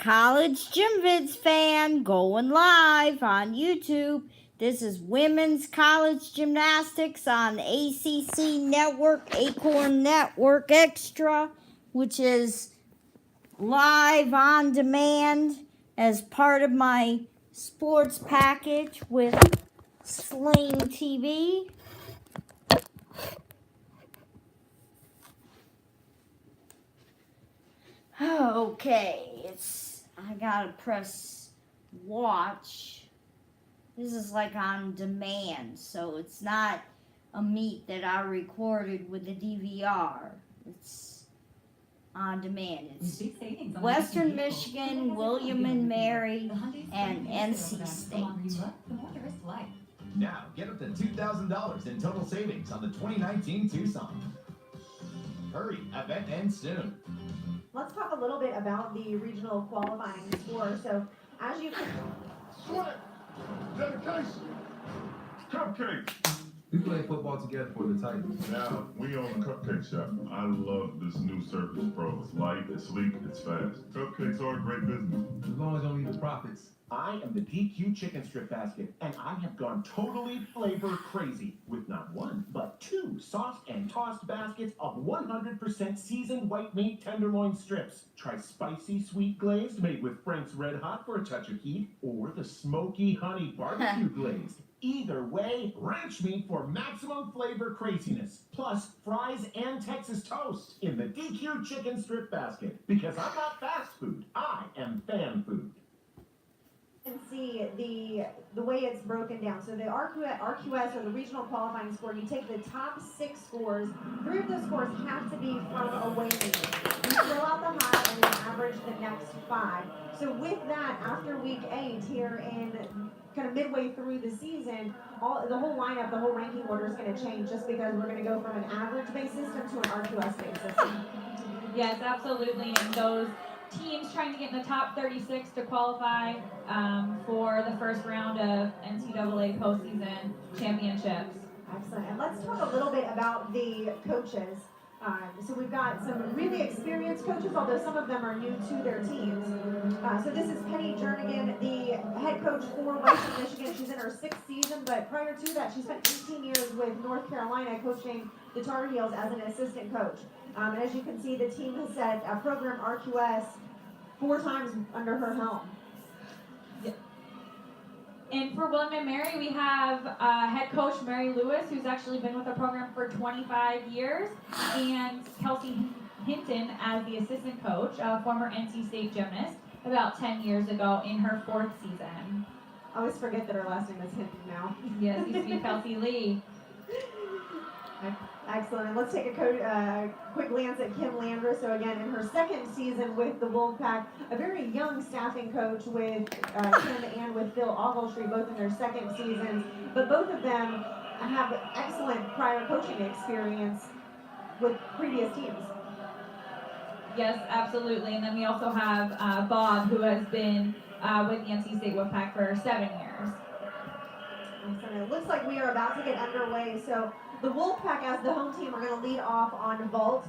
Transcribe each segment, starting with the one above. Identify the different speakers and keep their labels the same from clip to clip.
Speaker 1: College Gym Vids fan going live on YouTube. This is Women's College Gymnastics on ACC Network, Acorn Network Extra, which is live on demand as part of my sports package with Sling TV. Okay, I gotta press watch. This is like on demand, so it's not a meet that I recorded with the DVR. It's on demand. It's Western Michigan, William and Mary, and NC State.
Speaker 2: Now, get up to $2,000 in total savings on the 2019 Tucson. Hurry, event ends soon.
Speaker 3: Let's talk a little bit about the regional qualifying score. So, as you can...
Speaker 4: Dedication. Cupcakes.
Speaker 5: We play football together for the Titans.
Speaker 4: Now, we own the Cupcake Shop. I love this new Surface Pro. It's light, it's sleek, it's fast. Cupcakes are a great business.
Speaker 5: As long as you don't need the profits.
Speaker 6: I am the DQ chicken strip basket, and I have gone totally flavor crazy with not one, but two soft and tossed baskets of 100% seasoned white meat tenderloin strips. Try spicy sweet glazed made with Frank's Red Hot for a touch of heat, or the smoky honey barbecue glazed. Either way, ranch meat for maximum flavor craziness. Plus, fries and Texas toast in the DQ chicken strip basket. Because I'm not fast food, I am fan food.
Speaker 3: And see the way it's broken down. So the RQS, or the regional qualifying score, you take the top 6 scores. 3 of those scores have to be from away meetings. You fill out the high and then average the next 5. So with that, after week 8 here in kind of midway through the season, the whole lineup, the whole ranking order is going to change just because we're going to go from an average-based system to an RQS-based system.
Speaker 7: Yes, absolutely. And those teams trying to get in the top 36 to qualify for the first round of NCAA postseason championships.
Speaker 3: Excellent. And let's talk a little bit about the coaches. So we've got some really experienced coaches, although some of them are new to their teams. So this is Penny Jernigan, the head coach for Western Michigan. She's in her 6th season, but prior to that, she spent 18 years with North Carolina coaching the Tar Heels as an assistant coach. And as you can see, the team has set a program RQS 4 times under her helm.
Speaker 7: And for William and Mary, we have head coach Mary Lewis, who's actually been with the program for 25 years, and Kelsey Hinton as the assistant coach, former NC State gymnast, about 10 years ago in her 4th season.
Speaker 3: I always forget that her last name is Hinton now.
Speaker 7: Yes, used to be Kelsey Lee.
Speaker 3: Excellent. And let's take a quick glance at Kim Landry. So again, in her 2nd season with the Wolfpack, a very young staffing coach with Kim and with Phil Ogletree, both in their 2nd seasons. But both of them have excellent prior coaching experience with previous teams.
Speaker 7: Yes, absolutely. And then we also have Bob, who has been with the NC State Wolfpack for 7 years.
Speaker 3: Excellent. It looks like we are about to get underway. So the Wolfpack, as the home team, are going to lead off on vault.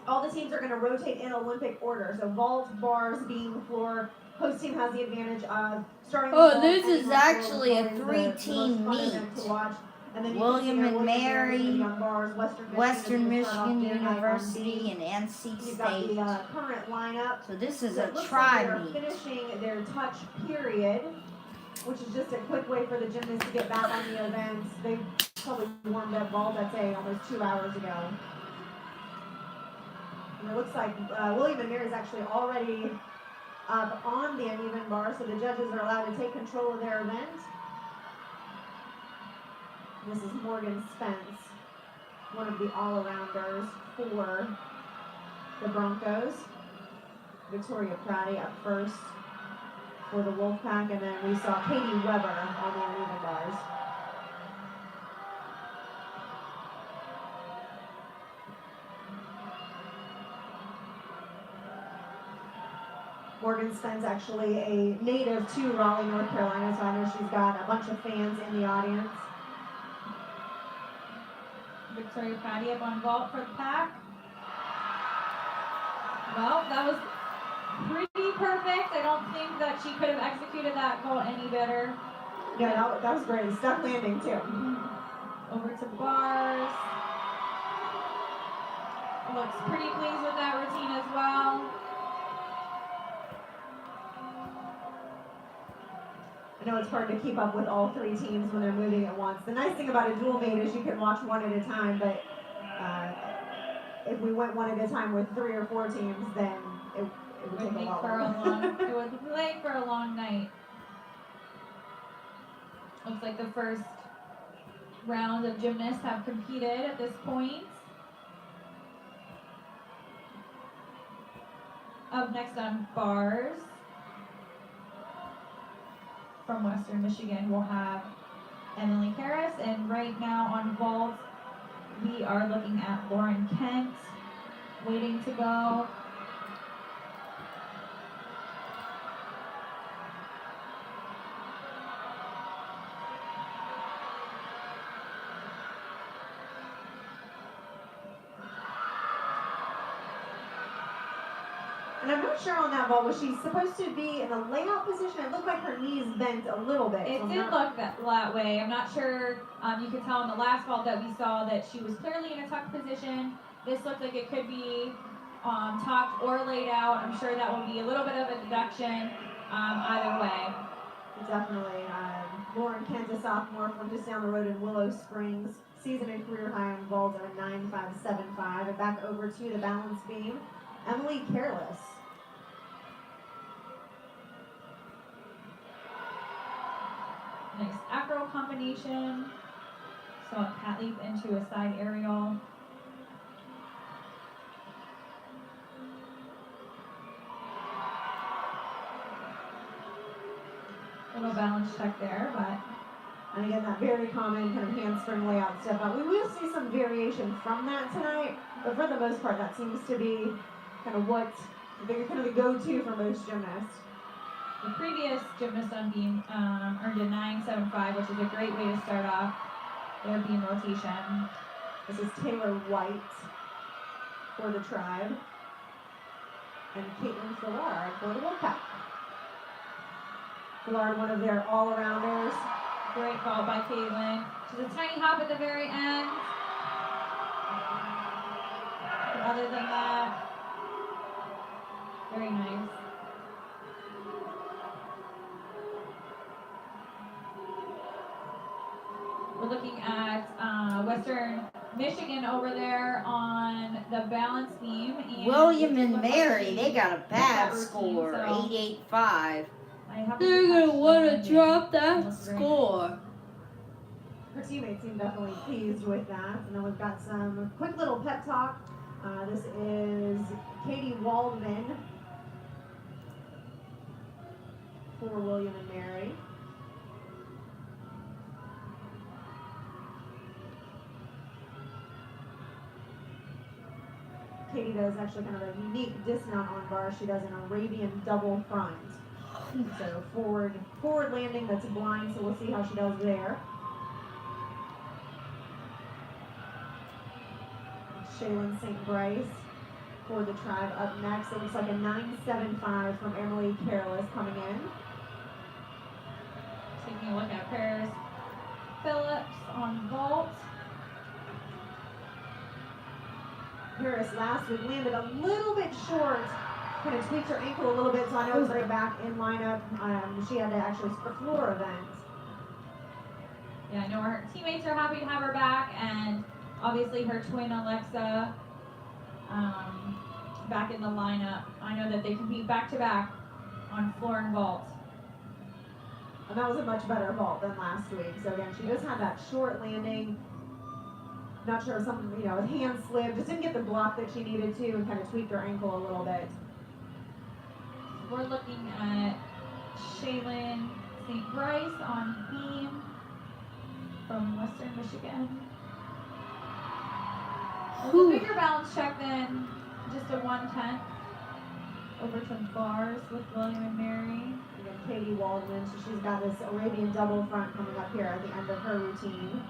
Speaker 3: All the teams are going to rotate in Olympic order. So vault, bars, beam, floor. Host team has the advantage of starting.
Speaker 1: This is actually a 3-team meet. William and Mary, Western Michigan University, and NC State.
Speaker 3: Current lineup.
Speaker 1: So this is a tri meet.
Speaker 3: Finishing their touch period, which is just a quick way for the gymnasts to get back on the events. They probably warmed up vault, I'd say, almost 2 hours ago. And it looks like William and Mary is actually already up on the uneven bar, so the judges are allowed to take control of their event. This is Morgan Spence, one of the all-arounders for the Broncos. Victoria Pratty up first for the Wolfpack, and then we saw Katie Weber on the uneven bars. Morgan Spence actually a native to Raleigh, North Carolina, so I know she's got a bunch of fans in the audience.
Speaker 7: Victoria Pratty up on vault for the pack. Well, that was pretty perfect. I don't think that she could have executed that goal any better.
Speaker 3: Yeah, that was great. Stuck landing too.
Speaker 7: Over to bars. Looks pretty pleased with that routine as well.
Speaker 3: I know it's hard to keep up with all three teams when they're moving at once. The nice thing about a dual meet is you can watch one at a time, but if we went one at a time with 3 or 4 teams, then it would take a lot longer.
Speaker 7: It would make for a long night. Looks like the first round of gymnasts have competed at this point. Up next on bars, from Western Michigan, we'll have Emily Harris, and right now on vault, we are looking at Lauren Kent, waiting to go.
Speaker 3: And I'm not sure on that ball, was she supposed to be in a layout position? It looked like her knees bent a little bit.
Speaker 7: It
Speaker 3: so
Speaker 7: did look that way. I'm not sure. You could tell in the last vault that we saw that she was clearly in a tucked position. This looked like it could be tucked or laid out. I'm sure that will be a little bit of a deduction either way.
Speaker 3: Definitely. Lauren Kent, a sophomore from just down the road in Willow Springs. Season and career high on vault of a 9.575. And back over to the balance beam, Emily Careless.
Speaker 7: Nice acro combination. So a cat leap into a side aerial. Little balance check there, but.
Speaker 3: And again, that very common kind of handspring layout step out. We will see some variation from that tonight, but for the most part, that seems to be kind of what kind of the go-to for most gymnasts.
Speaker 7: The previous gymnast on beam earned a 9.75, which is a great way to start off their beam rotation.
Speaker 3: This is Taylor White for the Tribe, and Caitlin Fillard for the Wolfpack. Fillard, one of their all-arounders.
Speaker 7: Great ball by Caitlin. She's a tiny hop at the very end. But other than that, very nice. We're looking at Western Michigan over there on the balance beam. And
Speaker 1: William and Mary, they got a bad score, 8.85. They're gonna want to drop that score.
Speaker 3: Her teammates seem definitely pleased with that. And then we've got some quick little pep talk. This is Katie Waldman for William and Mary. Katie does actually kind of a unique dismount on bar. She does an Arabian double front. So forward landing that's blind, so we'll see how she does there. Shaylin St. Bryce for the Tribe up next. It looks like a 9.75 from Emily Careless coming in.
Speaker 7: Taking a look at Paris Phillips on vault.
Speaker 3: Paris last week landed a little bit short, kind of tweaked her ankle a little bit, so I know it's right back in lineup. She had to actually skip a floor event.
Speaker 7: Yeah, I know her teammates are happy to have her back, and obviously her twin Alexa back in the lineup. I know that they compete back-to-back on floor and vault.
Speaker 3: And that was a much better vault than last week. So again, she just had that short landing. Not sure if something, you know, her hand slipped, just didn't get the block that she needed to, and kind of tweaked her ankle a little bit.
Speaker 7: We're looking at Shaylin St. Bryce on beam from Western Michigan. It was a bigger balance check than just a 110. Over to bars with William and Mary.
Speaker 3: Again, Katie Waldman, so she's got this Arabian double front coming up here at the end of her routine.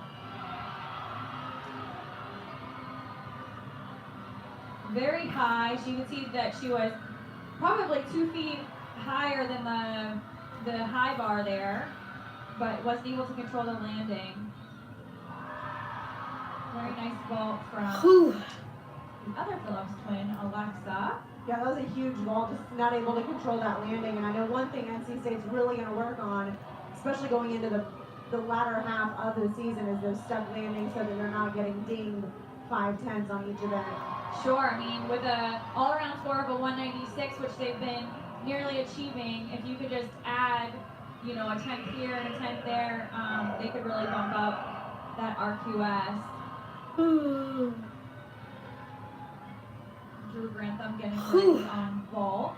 Speaker 7: Very high. So you can see that she was probably 2 feet higher than the high bar there, but wasn't able to control the landing. Very nice vault from the other Phillips twin, Alexa.
Speaker 3: Yeah, that was a huge vault, just not able to control that landing. And I know one thing NC State's really going to work on, especially going into the latter half of the season, is those stuck landings so that they're not getting dinged 5-10s on each event.
Speaker 7: Sure, I mean, with a all-around score of a 196, which they've been nearly achieving, if you could just add, you know, a 10th here and a 10th there, they could really bump up that RQS. Drew Grantham getting ready on vault.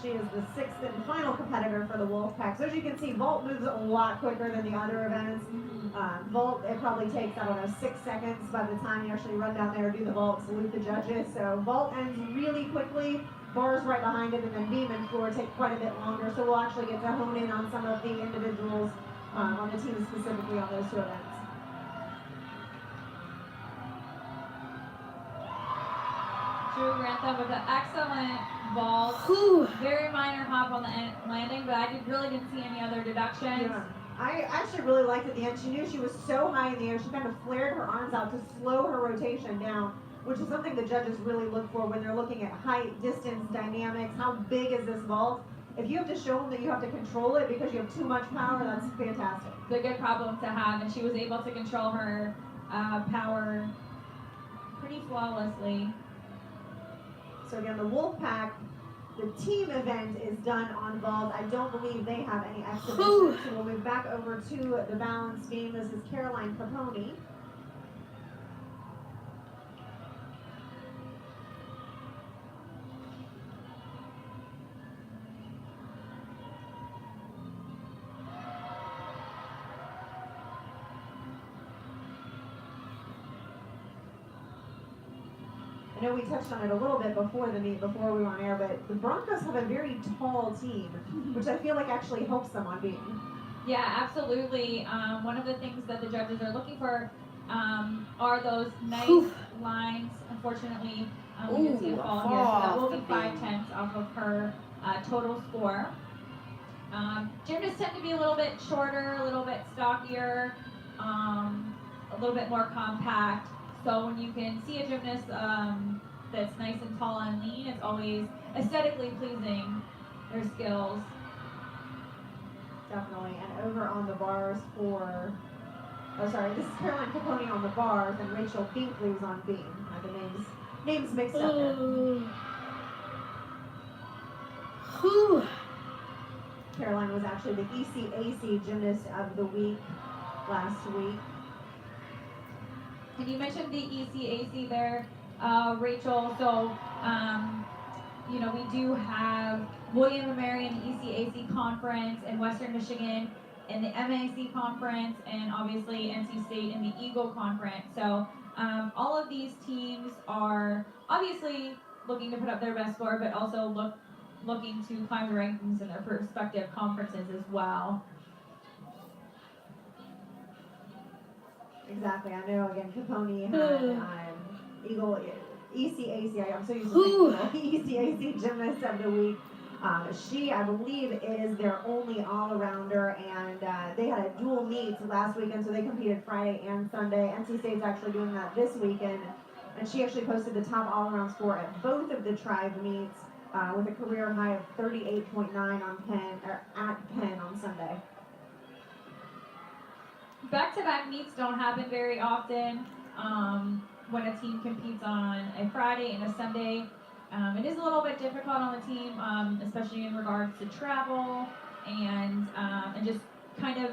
Speaker 3: She is the 6th and final competitor for the Wolfpack. So as you can see, vault moves a lot quicker than the other events. Vault, it probably takes, I don't know, 6 seconds by the time you actually run down there, do the vault, salute the judges. So vault ends really quickly. Bars right behind it, and then beam and floor take quite a bit longer. So we'll actually get to hone in on some of the individuals on the team specifically on those two events.
Speaker 7: Drew Grantham with an excellent vault. Very minor hop on the landing, but I really didn't see any other deductions.
Speaker 3: Yeah. I actually really liked at the end. She knew she was so high in the air. She kind of flared her arms out to slow her rotation down, which is something the judges really look for when they're looking at height, distance, dynamics. How big is this vault? If you have to show them that you have to control it because you have too much power, that's fantastic.
Speaker 7: It's a good problem to have, and she was able to control her power pretty flawlessly.
Speaker 3: So again, the Wolfpack, the team event is done on vault. I don't believe they have any exhibitions. So we'll move back over to the balance beam. This is Caroline Capone. I know we touched on it a little bit before the meet, before we were on air, but the Broncos have a very tall team, which I feel like actually helps them on beam.
Speaker 7: Yeah, absolutely. One of the things that the judges are looking for are those nice lines. Unfortunately, we did see a fall here, so that will be 5/10 off of her total score. Gymnasts tend to be a little bit shorter, a little bit stockier, a little bit more compact. So when you can see a gymnast that's nice and tall and lean, it's always aesthetically pleasing, their skills.
Speaker 3: Definitely. And over on the bars for, oh sorry, this is Caroline Capone on the bars and Rachel Binkley's on beam. I have the names mixed up there. Caroline was actually the ECAC Gymnast of the Week last week.
Speaker 7: And you mentioned the ECAC there, Rachel. So, you know, we do have William & Mary in the ECAC conference in Western Michigan, in the MAC conference, and obviously NC State in the Eagle conference. So, all of these teams are obviously looking to put up their best score, but also looking to climb the rankings in their respective conferences as well.
Speaker 3: Exactly. I know, again, Capone had Eagle, ECAC, I'm so used to saying Eagle, ECAC Gymnast of the Week. She, I believe, is their only all-arounder, and they had a dual meet last weekend, so they competed Friday and Sunday. NC State's actually doing that this weekend, and she actually posted the top all-around score at both of the tribe meets with a career high of 38.9 on Penn, or at Penn on Sunday.
Speaker 7: Back-to-back meets don't happen very often when a team competes on a Friday and a Sunday. It is a little bit difficult on the team, especially in regards to travel and just kind of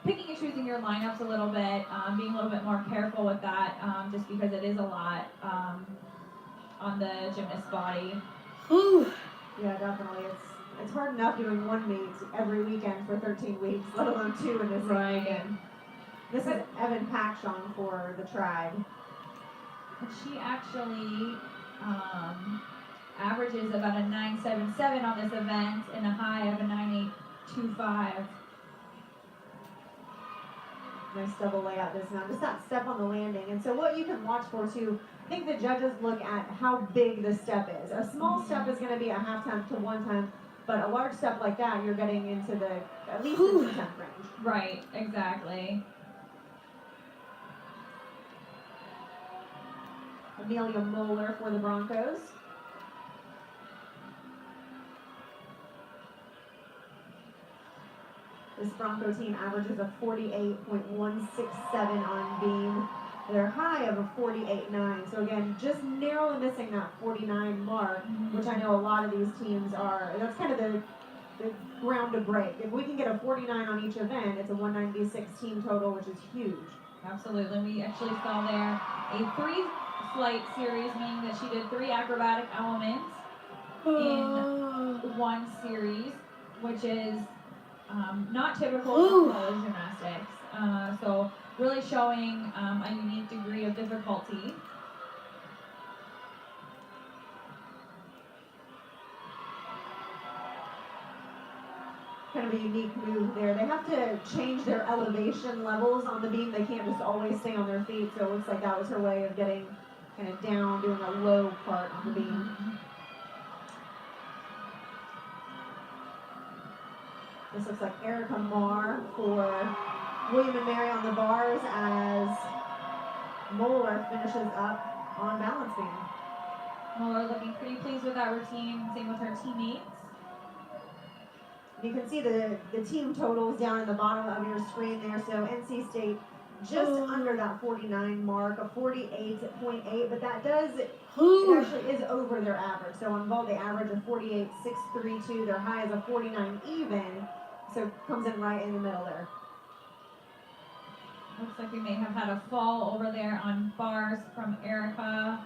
Speaker 7: picking and choosing your lineups a little bit, being a little bit more careful with that, just because it is a lot on the gymnast's body.
Speaker 3: Yeah, definitely. It's hard enough doing one meet every weekend for 13 weeks, let alone two in this weekend. This is Evan Packshon for the tribe.
Speaker 7: And she actually averages about a 9.77 on this event and a high of a 9.825.
Speaker 3: Nice double layout this time. Just not step on the landing. And so what you can watch for too, I think the judges look at how big the step is. A small step is going to be a half temp to 1 temp, but a large step like that, you're getting into the at least the 2 temp range.
Speaker 7: Right, exactly.
Speaker 3: Amelia Moeller for the Broncos. This Bronco team averages a 48.167 on beam. Their high of a 48.9. So again, just narrowly missing that 49 mark, which I know a lot of these teams are. That's kind of the ground to break. If we can get a 49 on each event, it's a 196 team total, which is huge.
Speaker 7: Absolutely. We actually saw there a 3-flight series, meaning that she did 3 acrobatic elements in one series, which is not typical of college gymnastics. So really showing a unique degree of difficulty.
Speaker 3: Kind of a unique move there. They have to change their elevation levels on the beam. They can't just always stay on their feet. So it looks like that was her way of getting kind of down, doing a low part on the beam. This looks like Erica Marr for William and Mary on the bars as Moeller finishes up on balance beam.
Speaker 7: Muller looking pretty pleased with that routine, same with her teammates.
Speaker 3: You can see the team totals down in the bottom of your screen there. So NC State just under that 49 mark, a 48.8, but that does, it actually is over their average. So on vault, they average a 48.632. Their high is a 49 even, so comes in right in the middle there.
Speaker 7: Looks like we may have had a fall over there on bars from Erica.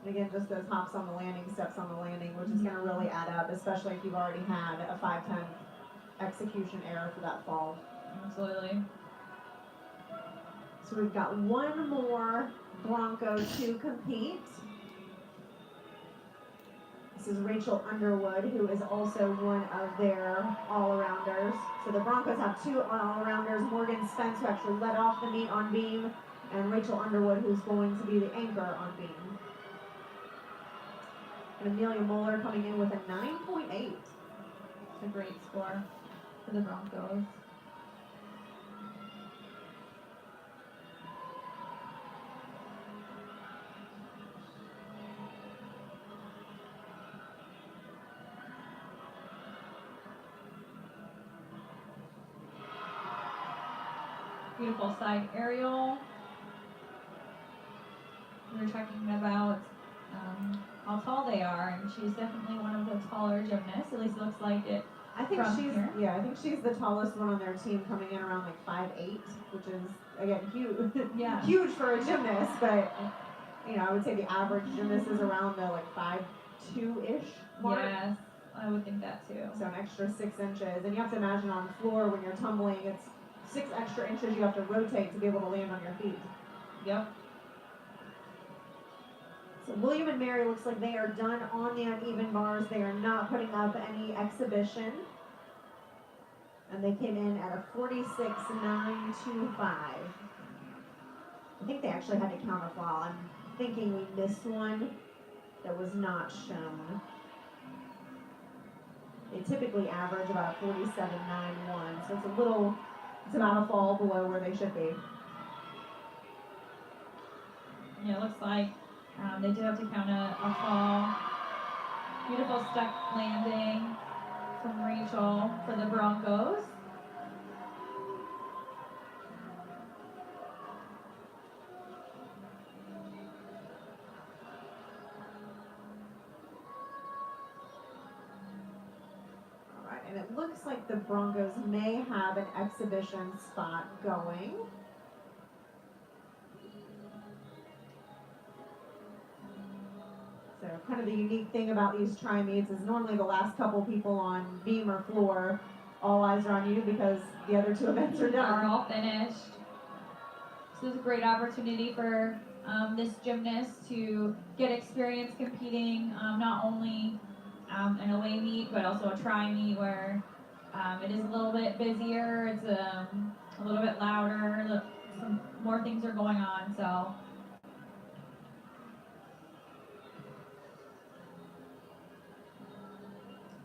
Speaker 3: Again, just those hops on the landing, steps on the landing, which is going to really add up, especially if you've already had a 5-10 execution error for that fall.
Speaker 7: Absolutely.
Speaker 3: So we've got one more Bronco to compete. This is Rachel Underwood, who is also one of their all-arounders. So the Broncos have 2 all-arounders, Morgan Spence, who actually led off the meet on beam, and Rachel Underwood, who's going to be the anchor on beam. And Amelia Moeller coming in with a 9.8.
Speaker 7: It's a great score for the Broncos. Beautiful side aerial. We were talking about how tall they are, and she's definitely one of the taller gymnasts. At least it looks like it.
Speaker 3: I think
Speaker 7: from
Speaker 3: she's
Speaker 7: here.
Speaker 3: I think she's the tallest one on their team, coming in around like 5'8", which is again huge.
Speaker 7: Yeah.
Speaker 3: Huge for a gymnast, but I would say the average gymnast is around the like 5'2" mark.
Speaker 7: Yes, I would think that too.
Speaker 3: So an extra 6 inches, and you have to imagine on the floor when you're tumbling, it's 6 extra inches you have to rotate to be able to land on your feet.
Speaker 7: Yep.
Speaker 3: So William and Mary looks like they are done on the uneven bars. They are not putting up any exhibition. And they came in at a 46.925. I think they actually had to count a fall. I'm thinking we missed one that was not shown. They typically average about a 47.91, so it's about a fall below where they should be.
Speaker 7: Yeah, it looks like they did have to count a fall. Beautiful stuck landing from Rachel for the Broncos.
Speaker 3: All right, and it looks like the Broncos may have an exhibition spot going. So kind of the unique thing about these tri-meets is normally the last couple people on beam or floor, all eyes are on you because the other 2 events are
Speaker 7: Are
Speaker 3: done.
Speaker 7: all finished. So this is a great opportunity for this gymnast to get experience competing not only an away meet but also a tri meet where It is a little bit busier. It's a little bit louder. Some more things are going on. So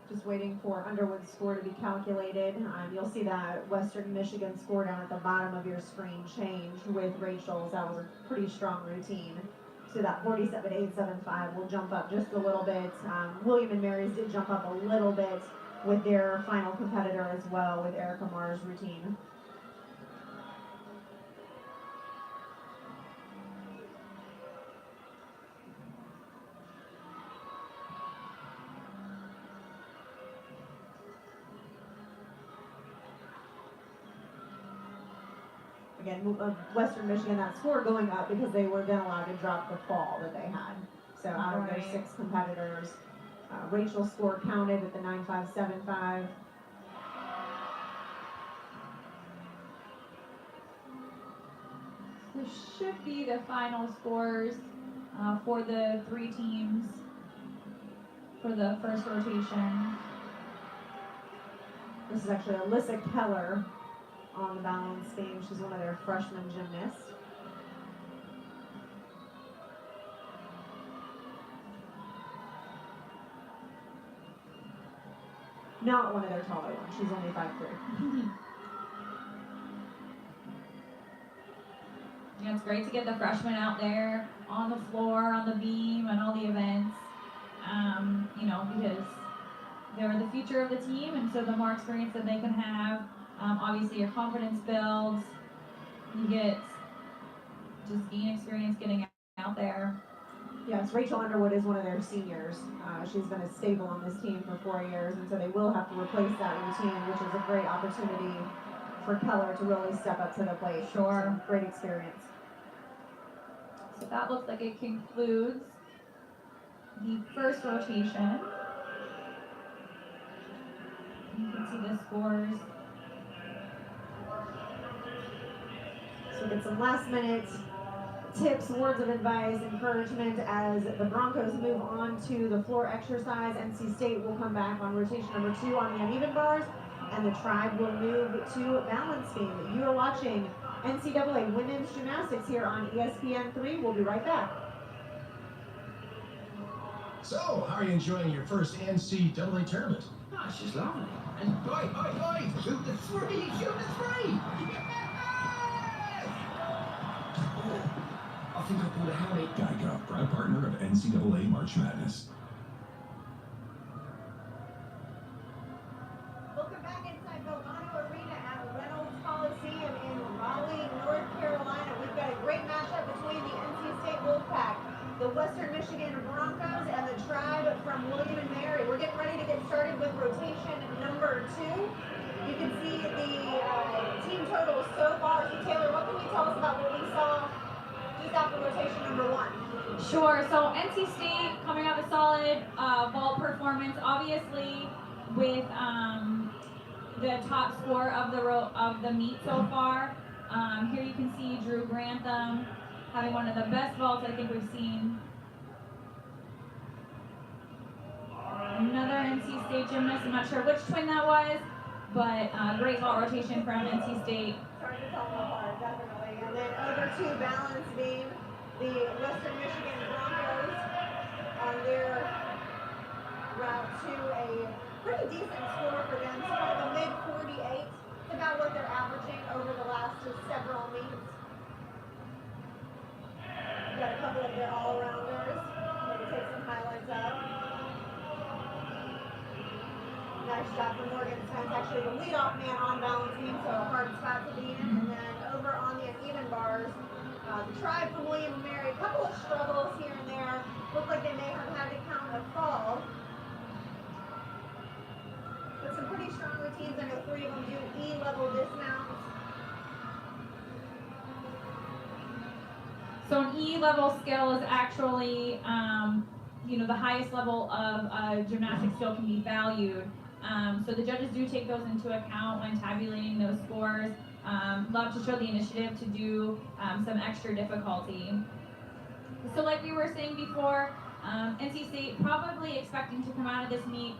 Speaker 3: just waiting for Underwood's score to be calculated. You'll see that Western Michigan score down at the bottom of your screen change with Rachel's. That was a pretty strong routine. So that 47.875 will jump up just a little bit. William and Mary's did jump up a little bit with their final competitor as well, with Erica Marr's routine. Again, Western Michigan, that score going up because they were then allowed to drop the fall that they had. So out of their 6 competitors, Rachel's score counted at the 9.575.
Speaker 7: this should be the final scores for the 3 teams for the first rotation.
Speaker 3: This is actually Alyssa Keller on the balance beam. She's one of their freshman gymnasts. Not one of their taller ones. She's only 5'3".
Speaker 7: Yeah, it's great to get the freshmen out there on the floor, on the beam, and all the events. Because they're the future of the team, and so the more experience that they can have, obviously your confidence builds. You get just gain experience getting out there.
Speaker 3: Yes, Rachel Underwood is one of their seniors. She's been a staple on this team for 4 years, and so they will have to replace that routine, which is a great opportunity for Keller to really step up to the plate.
Speaker 7: Sure.
Speaker 3: So, great experience.
Speaker 7: So that looks like it concludes the first rotation. You can see the scores.
Speaker 3: So get some last minute tips, words of advice, encouragement as the Broncos move on to the floor exercise. NC State will come back on rotation number 2 on the uneven bars, and the Tribe will move to balance beam. You are watching NCAA Women's Gymnastics here on ESPN3. We'll be right back.
Speaker 2: So, how are you enjoying your first NCAA tournament?
Speaker 8: Oh, it's just lovely. And oi, shoot the 3, shoot the 3! Yes! I think I pulled a Harry.
Speaker 9: Geico, proud partner of NCAA March Madness.
Speaker 3: Welcome back inside Belmano Arena at Reynolds Coliseum in Raleigh, North Carolina. We've got a great matchup between the NC State Wolfpack, the Western Michigan Broncos, and the Tribe from William and Mary. We're getting ready to get started with rotation number 2. You can see the team totals so far. So Taylor, what can you tell us about what we saw just after rotation number 1?
Speaker 7: Sure. So NC State coming off a solid ball performance, obviously with the top score of the meet so far. Here you can see Drew Grantham having one of the best vaults I think we've seen. Another NC State gymnast. I'm not sure which twin that was, but great vault rotation from NC State.
Speaker 3: It's hard to tell them apart, definitely. And then over to balance beam, the Western Michigan Broncos on their route to a pretty decent score for them. So kind of a mid-48. It's about what they're averaging over the last several meets. We've got a couple of their all-rounders. Maybe take some highlights up. Nice job from Morgan Spence, actually the leadoff man on balance beam, so a hard spot to be in. And then over on the uneven bars, the Tribe from William and Mary, a couple of struggles here and there. Looked like they may have had to count a fall. But some pretty strong routines. I know 3 of them do E-level dismounts.
Speaker 7: So an E-level skill is actually, the highest level of gymnastic skill can be valued. So the judges do take those into account when tabulating those scores. Love to show the initiative to do some extra difficulty. So like we were saying before, NC State probably expecting to come out of this meet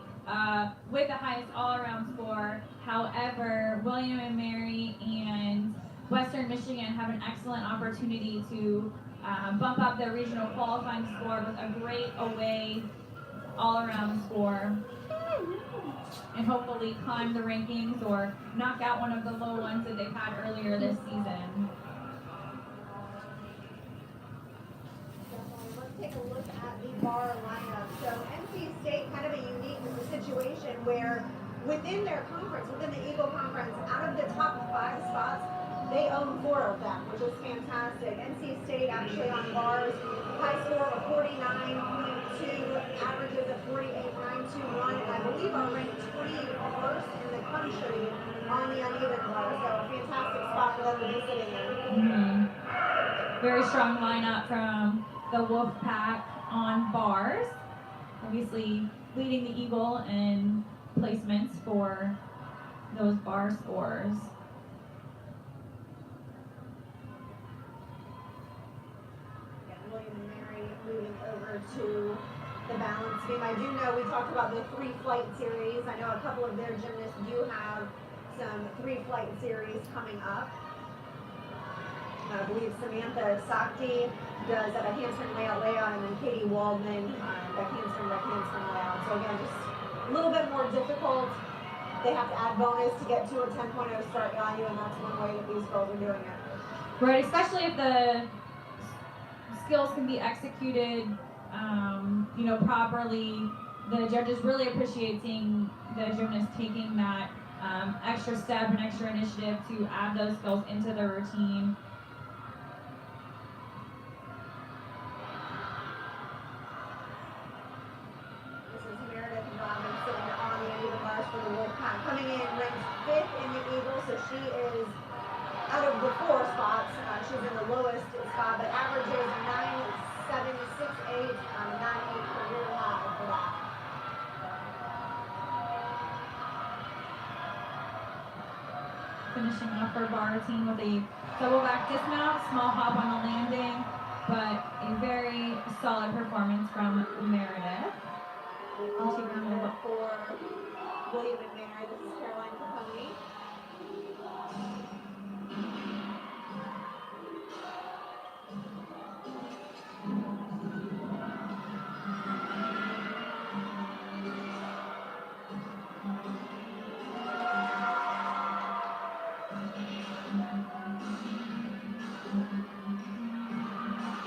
Speaker 7: with the highest all-around score. However, William and Mary and Western Michigan have an excellent opportunity to bump up their regional qualifying score with a great away all-around score, and hopefully climb the rankings or knock out one of the low ones that they've had earlier this season.
Speaker 3: Let's take a look at the bar lineup. So NC State, kind of a unique situation where within their conference, within the Eagle Conference, out of the top 5 spots, they own 4 of them, which is fantastic. NC State actually on bars, high score of 49.2, averages of 48.921, and I believe are ranked 21st in the country on the uneven bar. So a fantastic spot for them to be sitting in.
Speaker 7: Very strong lineup from the Wolfpack on bars. Obviously leading the Eagle in placements for those bar scores.
Speaker 3: William and Mary moving over to the balance beam. I do know we talked about the 3-flight series. I know a couple of their gymnasts do have some 3-flight series coming up. I believe Samantha Sakti does a handspring layout, and then Katie Waldman a handspring layout. So again, just a little bit more difficult. They have to add bonus to get to a 10.0 start value, and that's one way that these girls are doing it.
Speaker 7: Right, especially if the skills can be executed, properly. The judges really appreciate seeing the gymnast taking that extra step and extra initiative to add those skills into their routine.
Speaker 3: This is Meredith Robinson on the uneven bars for the Wolfpack, coming in ranked 5th in the Eagle, so she is out of the 4 spots. She's in the lowest spot, but averages 9.768, 9.8 career high for that.
Speaker 7: Finishing off her bar routine with a double back dismount, small hop on the landing, but a very solid performance from Meredith.
Speaker 3: All around for William and Mary. This is Caroline Capone.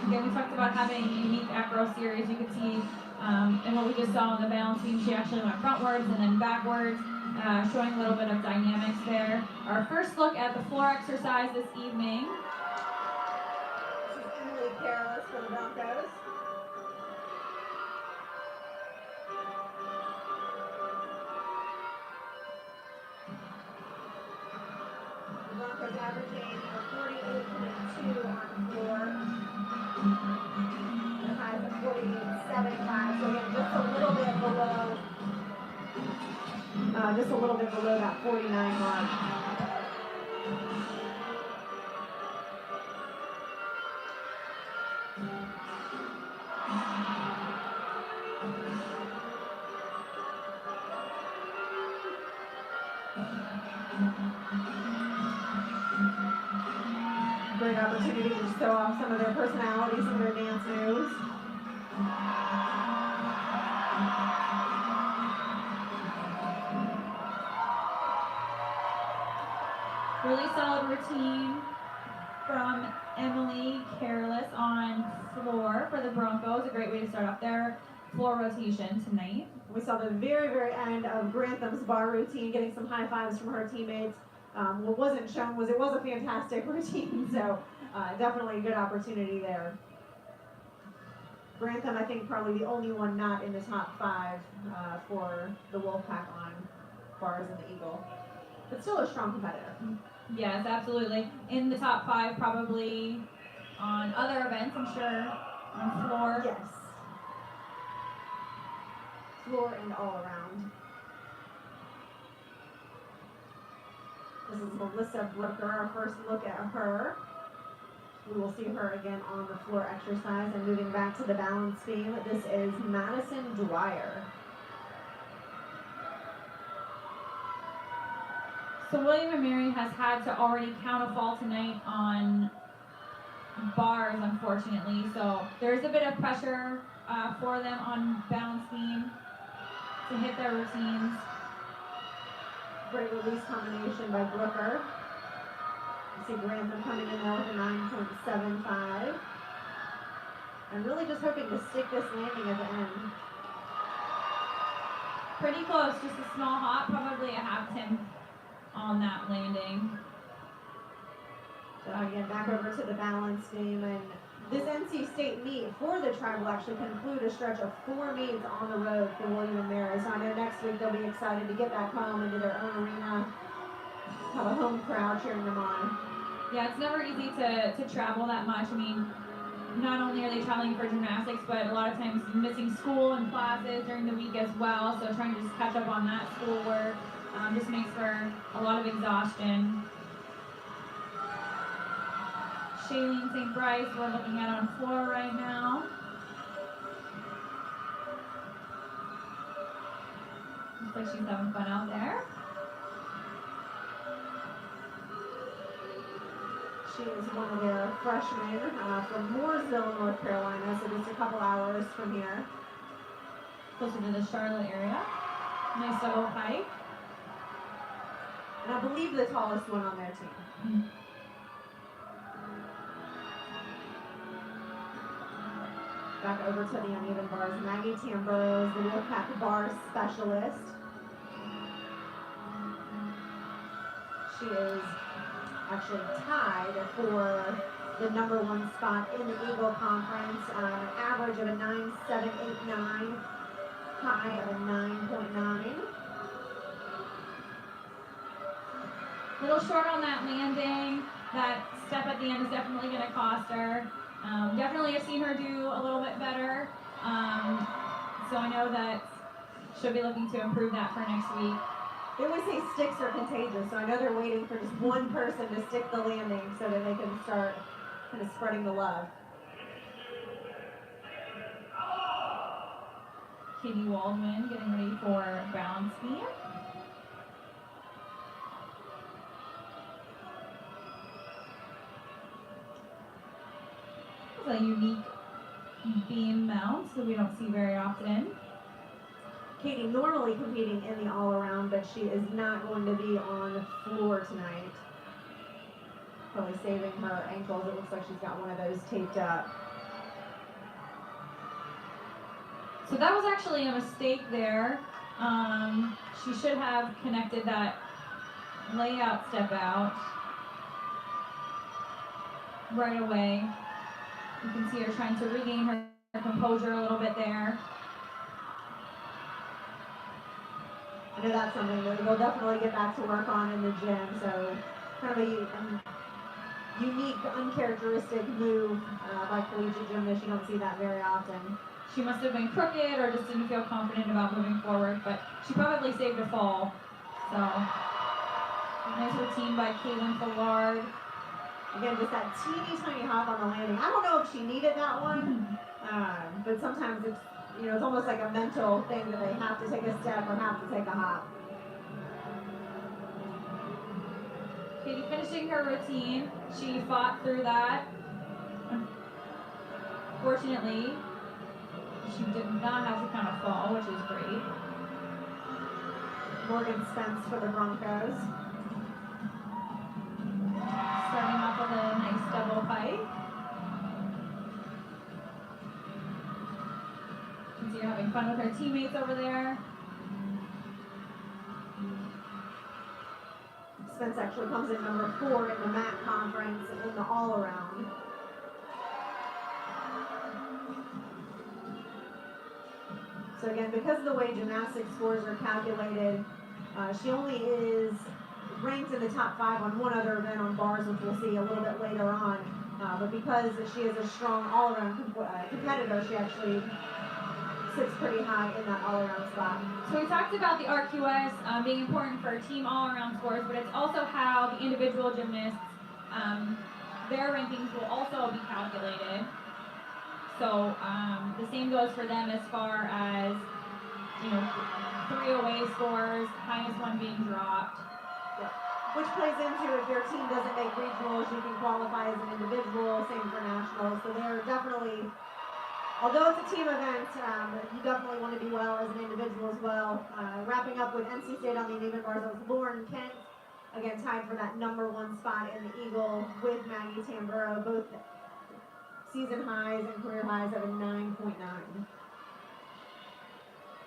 Speaker 7: Again, we talked about having a unique acro series. You could see in what we just saw on the balance beam, she actually went frontwards and then backwards, showing a little bit of dynamics there. Our first look at the floor exercise this evening.
Speaker 3: This is Emily Careless for the Broncos. The Broncos averaging 48.2 on the floor. The highs of 48.75. So again, just a little bit below that 49 mark. Great opportunity to show off some of their personalities, some of their dance moves.
Speaker 7: Really solid routine from Emily Careless on floor for the Broncos. A great way to start off their floor rotation tonight.
Speaker 3: We saw the very, very end of Grantham's bar routine, getting some high fives from her teammates. What wasn't shown was it was a fantastic routine, so definitely a good opportunity there. Grantham, I think, probably the only one not in the top 5 for the Wolfpack on bars and the Eagle, but still a strong competitor.
Speaker 7: Yes, absolutely. In the top 5, probably on other events, I'm sure, on floor.
Speaker 3: Yes. Floor and all around. This is Melissa Brooker, our first look at her. We will see her again on the floor exercise, and moving back to the balance beam, this is Madison Dwyer.
Speaker 7: So William and Mary has had to already count a fall tonight on bars, unfortunately. So there's a bit of pressure for them on balance beam to hit their routines.
Speaker 3: Great release combination by Brooker. You see Grantham coming in there with a 9.75. I'm really just hoping to stick this landing at the end.
Speaker 7: Pretty close, just a small hop, probably a half Tim on that landing.
Speaker 3: So again, back over to the balance beam, and this NC State meet for the tribe will actually conclude a stretch of 4 meets on the road for William and Mary. So I know next week they'll be excited to get back home into their own arena, have a home crowd cheering them on.
Speaker 7: Yeah, it's never easy to travel that much. I mean, not only are they traveling for gymnastics, but a lot of times missing school and classes during the week as well. So trying to just catch up on that schoolwork just makes for a lot of exhaustion. Shailene St. Bryce, we're looking at on floor right now. Looks like she's having fun out there.
Speaker 3: She is one of their freshmen from Mooresville, North Carolina, so just a couple hours from here.
Speaker 7: Closer to the Charlotte area. Nice double pike.
Speaker 3: And I believe the tallest one on their team.
Speaker 7: Mm-hmm.
Speaker 3: Back over to the uneven bars. Maggie Tamburo is the wheelpack bar specialist. She is actually tied for the #1 spot in the Eagle Conference. An average of a 9.789, high of a 9.9.
Speaker 7: Little short on that landing. That step at the end is definitely going to cost her. Definitely have seen her do a little bit better. So I know that she'll be looking to improve that for next week.
Speaker 3: They always say sticks are contagious, so I know they're waiting for just one person to stick the landing so that they can start kind of spreading the love.
Speaker 7: Katie Waldman getting ready for balance beam. It's a unique beam mount that we don't see very often.
Speaker 3: Katie normally competing in the all-around, but she is not going to be on the floor tonight. Probably saving her ankles. It looks like she's got one of those taped up.
Speaker 7: So that was actually a mistake there. She should have connected that layout step out right away. You can see her trying to regain her composure a little bit there.
Speaker 3: I know that's something that we'll definitely get back to work on in the gym. So kind of a unique, uncharacteristic move by collegiate gymnasts. You don't see that very often.
Speaker 7: She must have been crooked or just didn't feel confident about moving forward, but she probably saved a fall. So nice routine by Caitlin Fillard.
Speaker 3: Again, just that teeny tiny hop on the landing. I don't know if she needed that one, but sometimes it's, you know, it's almost like a mental thing that they have to take a step or have to take a hop.
Speaker 7: Katie finishing her routine. She fought through that. Fortunately, she did not have to kind of fall, which is great.
Speaker 3: Morgan Spence for the Broncos.
Speaker 7: Starting off with a nice double pike. You can see her having fun with her teammates over there.
Speaker 3: Spence actually comes in #4 in the MAC conference in the all-around. So again, because of the way gymnastics scores are calculated, she only is ranked in the top 5 on one other event on bars, which we'll see a little bit later on. But because she is a strong all-around competitor, she actually sits pretty high in that all-around spot.
Speaker 7: So we talked about the RQS being important for team all-around scores, but it's also how the individual gymnasts, their rankings will also be calculated. So the same goes for them as far as, you know, 3 away scores, highest one being dropped.
Speaker 3: which plays into if your team doesn't make regionals, you can qualify as an individual, same for nationals. So they're definitely, although it's a team event, you definitely want to do well as an individual as well. Wrapping up with NC State on the uneven bars, that was Lauren Kent, again tied for that #1 spot in the Eagle with Maggie Tamburo, both season highs and career highs of a 9.9.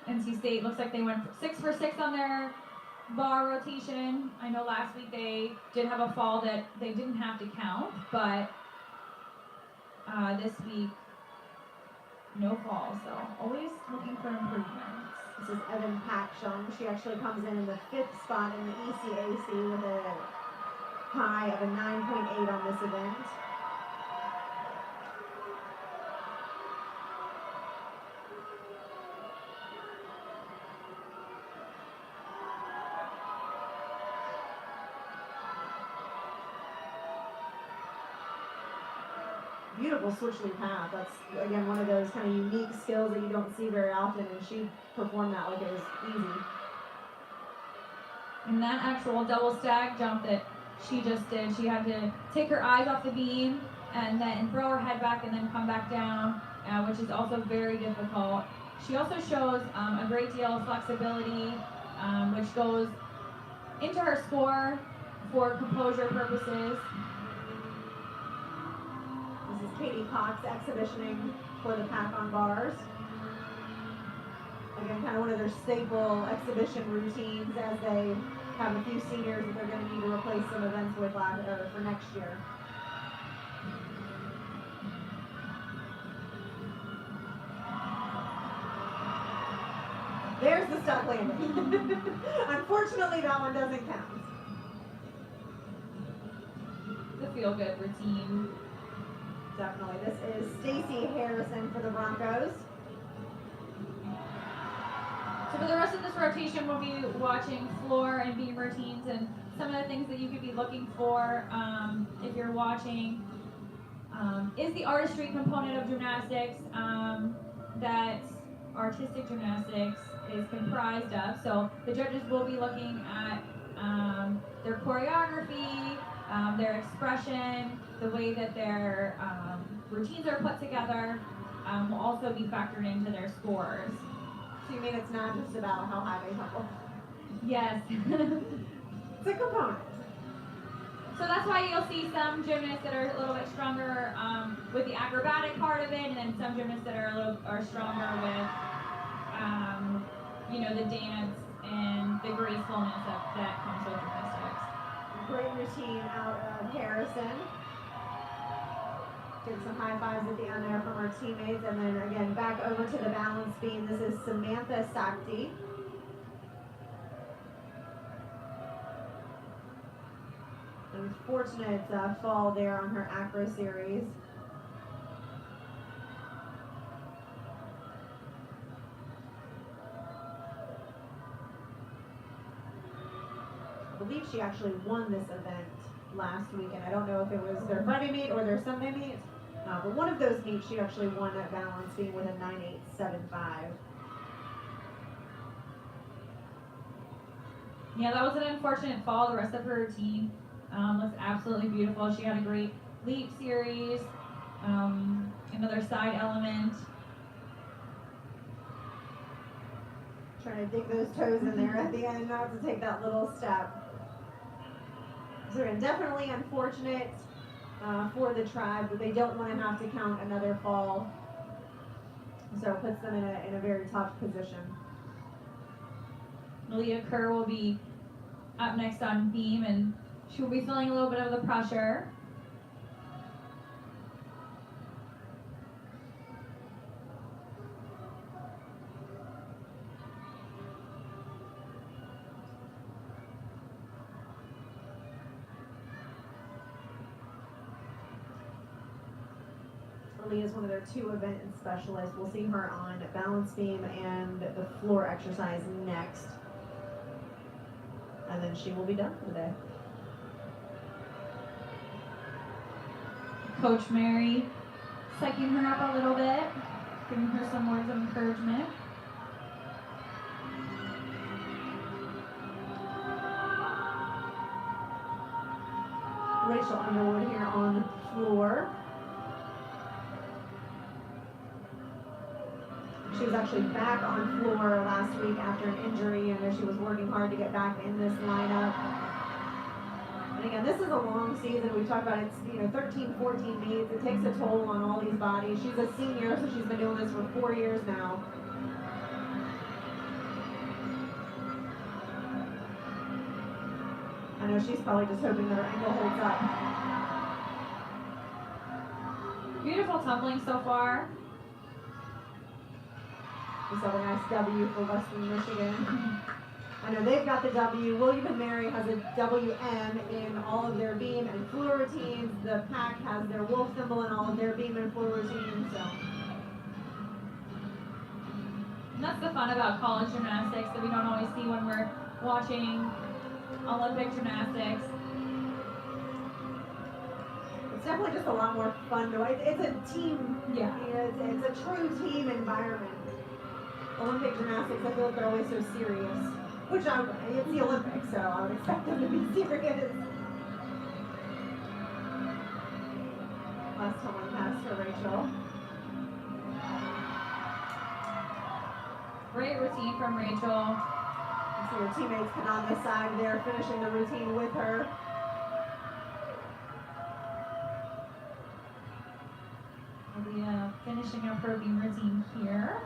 Speaker 7: NC State looks like they went 6 for 6 on their bar rotation. I know last week they did have a fall that they didn't have to count, but this week, no fall, so always looking for improvements.
Speaker 3: This is Evan Pakshung. She actually comes in the 5th spot in the ECAC with a high of a 9.8 on this event. Beautiful switch leap half. That's, again, one of those kind of unique skills that you don't see very often, and she performed that like it was easy.
Speaker 7: And that actual double stack jump that she just did, she had to take her eyes off the beam and then throw her head back and then come back down, which is also very difficult. She also shows a great deal of flexibility, which goes into her score for composure purposes.
Speaker 3: This is Katie Cox exhibitioning for the pack on bars. Again, kind of one of their staple exhibition routines as they have a few seniors that they're going to need to replace some events with for next year. There's the stuck landing. Unfortunately, that one doesn't count.
Speaker 7: The feel-good routine.
Speaker 3: Definitely. This is Stacey Harrison for the Broncos.
Speaker 7: So for the rest of this rotation, we'll be watching floor and beam routines and some of the things that you could be looking for if you're watching. Is the artistry component of gymnastics that artistic gymnastics is comprised of. So the judges will be looking at their choreography, their expression, the way that their routines are put together will also be factored into their scores.
Speaker 3: So you mean it's not just about how high they tumble?
Speaker 7: Yes.
Speaker 3: It's a component.
Speaker 7: So that's why you'll see some gymnasts that are a little bit stronger with the acrobatic part of it, and then some gymnasts that are stronger with the dance and the gracefulness that comes with gymnastics.
Speaker 3: Great routine out of Harrison. Did some high fives at the end there from our teammates, and then again back over to the balance beam. This is Samantha Sakti. Unfortunate fall there on her acro series. I believe she actually won this event last weekend. I don't know if it was their Friday meet or their Sunday meet, but one of those meets she actually won at balance beam with a 9.875.
Speaker 7: Yeah, that was an unfortunate fall. The rest of her routine was absolutely beautiful. She had a great leap series, another side element.
Speaker 3: Trying to dig those toes in there at the end, not to take that little step. So again, definitely unfortunate for the tribe, but they don't want to have to count another fall. So it puts them in a very tough position.
Speaker 7: Malia Kerr will be up next on beam, and she'll be feeling a little bit of the pressure.
Speaker 3: Lee is one of their 2 event specialists. We'll see her on balance beam and the floor exercise next. And then she will be done for the day.
Speaker 7: Coach Mary psyching her up a little bit, giving her some words of encouragement.
Speaker 3: Rachel Underwood here on the floor. She was actually back on floor last week after an injury, and she was working hard to get back in this lineup. And again, this is a long season. We've talked about it's 13, 14 meets. It takes a toll on all these bodies. She's a senior, so she's been doing this for 4 years now. I know she's probably just hoping that her ankle holds up.
Speaker 7: Beautiful tumbling so far.
Speaker 3: Just have a nice W for Western Michigan. I know they've got the W. William and Mary has a WM in all of their beam and floor routines. The pack has their wolf symbol in all of their beam and floor routines. So.
Speaker 7: And that's the fun about college gymnastics that we don't always see when we're watching Olympic gymnastics.
Speaker 3: It's definitely just a lot more fun. It's a team.
Speaker 7: Yeah.
Speaker 3: It's a true team environment. Olympic gymnastics, I feel like they're always so serious. Which it's the Olympics, so I would expect them to be serious. Last tumbling pass for Rachel.
Speaker 7: Great routine from Rachel.
Speaker 3: You see her teammates come on this side there, finishing the routine with her.
Speaker 7: We'll be finishing up her beam routine here.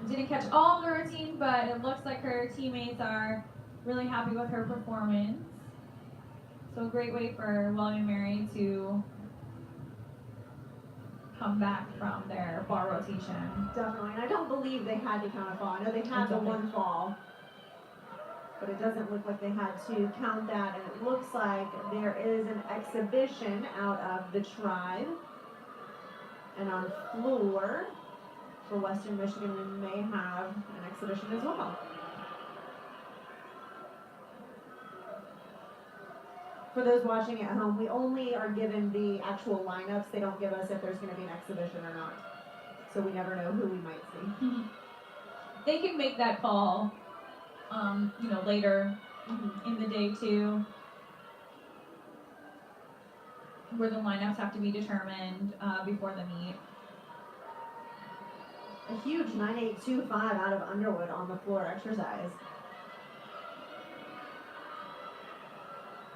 Speaker 7: Didn't catch all of the routine, but it looks like her teammates are really happy with her performance. So a great way for William and Mary to come back from their bar rotation.
Speaker 3: Definitely, and I don't believe they had to count a fall. I know they had the one fall, but it doesn't look like they had to count that, and it looks like there is an exhibition out of the tribe. And on floor, for Western Michigan, we may have an exhibition as well. For those watching at home, we only are given the actual lineups. They don't give us if there's going to be an exhibition or not. So we never know who we might see.
Speaker 7: They can make that call, later in the day too, where the lineups have to be determined before the meet.
Speaker 3: A huge 9.825 out of Underwood on the floor exercise.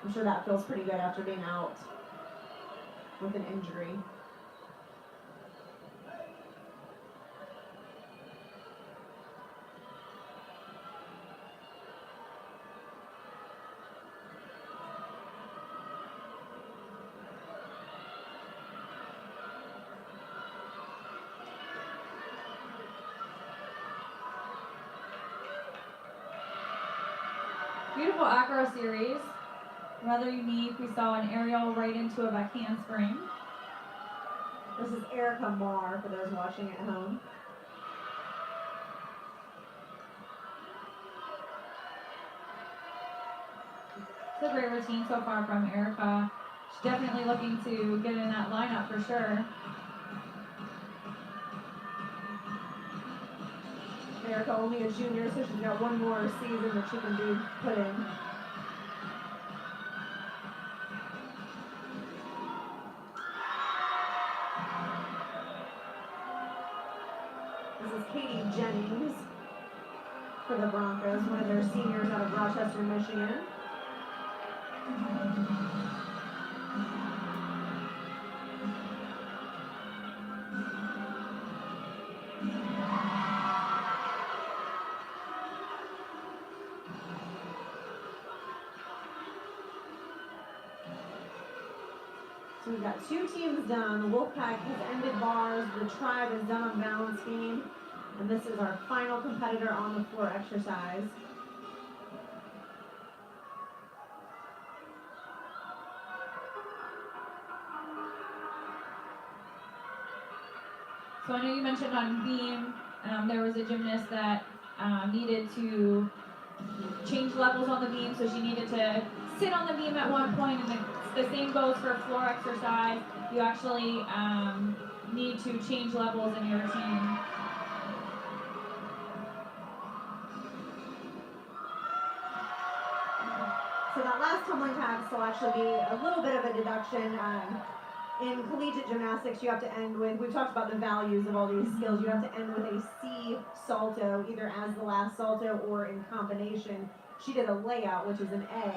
Speaker 3: I'm sure that feels pretty good after being out with an injury.
Speaker 7: Beautiful acro series. Rather unique. We saw an aerial right into a back handspring.
Speaker 3: This is Erica Marr for those watching at home.
Speaker 7: It's a great routine so far from Erica. She's definitely looking to get in that lineup for sure.
Speaker 3: Erica only a junior, so she's got one more season that she can be put in. This is Katie Jennings for the Broncos, one of their seniors out of Rochester, Michigan. So we've got two teams done. The Wolfpack has ended bars. The Tribe is done on balance beam. And this is our final competitor on the floor exercise.
Speaker 7: So I know you mentioned on beam, there was a gymnast that needed to change levels on the beam, so she needed to sit on the beam at one point, and the same goes for floor exercise. You actually need to change levels in your routine.
Speaker 3: So that last tumbling tax will actually be a little bit of a deduction. In collegiate gymnastics, you have to end with, we've talked about the values of all these skills, you have to end with a C salto, either as the last salto or in combination. She did a layout, which is an A,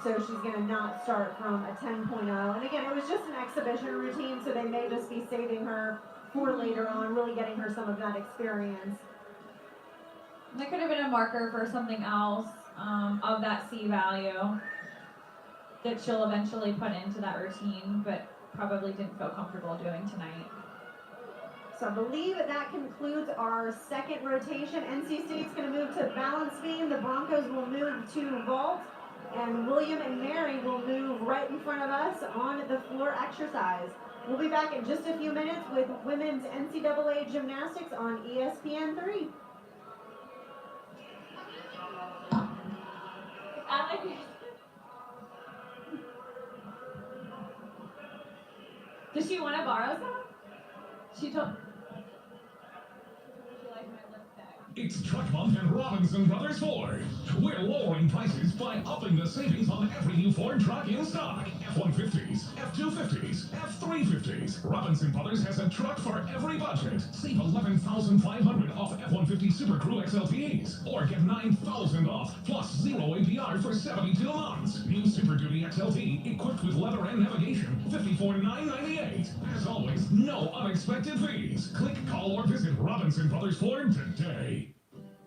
Speaker 3: so she's going to not start from a 10.0. And again, it was just an exhibition routine, so they may just be saving her for later on, really getting her some of that experience.
Speaker 7: That could have been a marker for something else of that C value that she'll eventually put into that routine, but probably didn't feel comfortable doing tonight.
Speaker 3: So I believe that concludes our second rotation. NC State's going to move to balance beam. The Broncos will move to vault. And William and Mary will move right in front of us on the floor exercise. We'll be back in just a few minutes with women's NCAA gymnastics on ESPN3.
Speaker 7: Does she want to borrow some? She told. She likes my lipstick.
Speaker 9: It's Truck Month and Robinson Brothers Ford. We're lowering prices by upping the savings on every new Ford truck in stock. F-150s, F-250s, F-350s. Robinson Brothers has a truck for every budget. Save $11,500 off F-150 Super Crew XLTs. Or get $9,000 off plus 0 APR for 72 months. New Super Duty XLT equipped with leather and navigation, $54,998. As always, no unexpected fees. Click, call, or visit Robinson Brothers Ford today.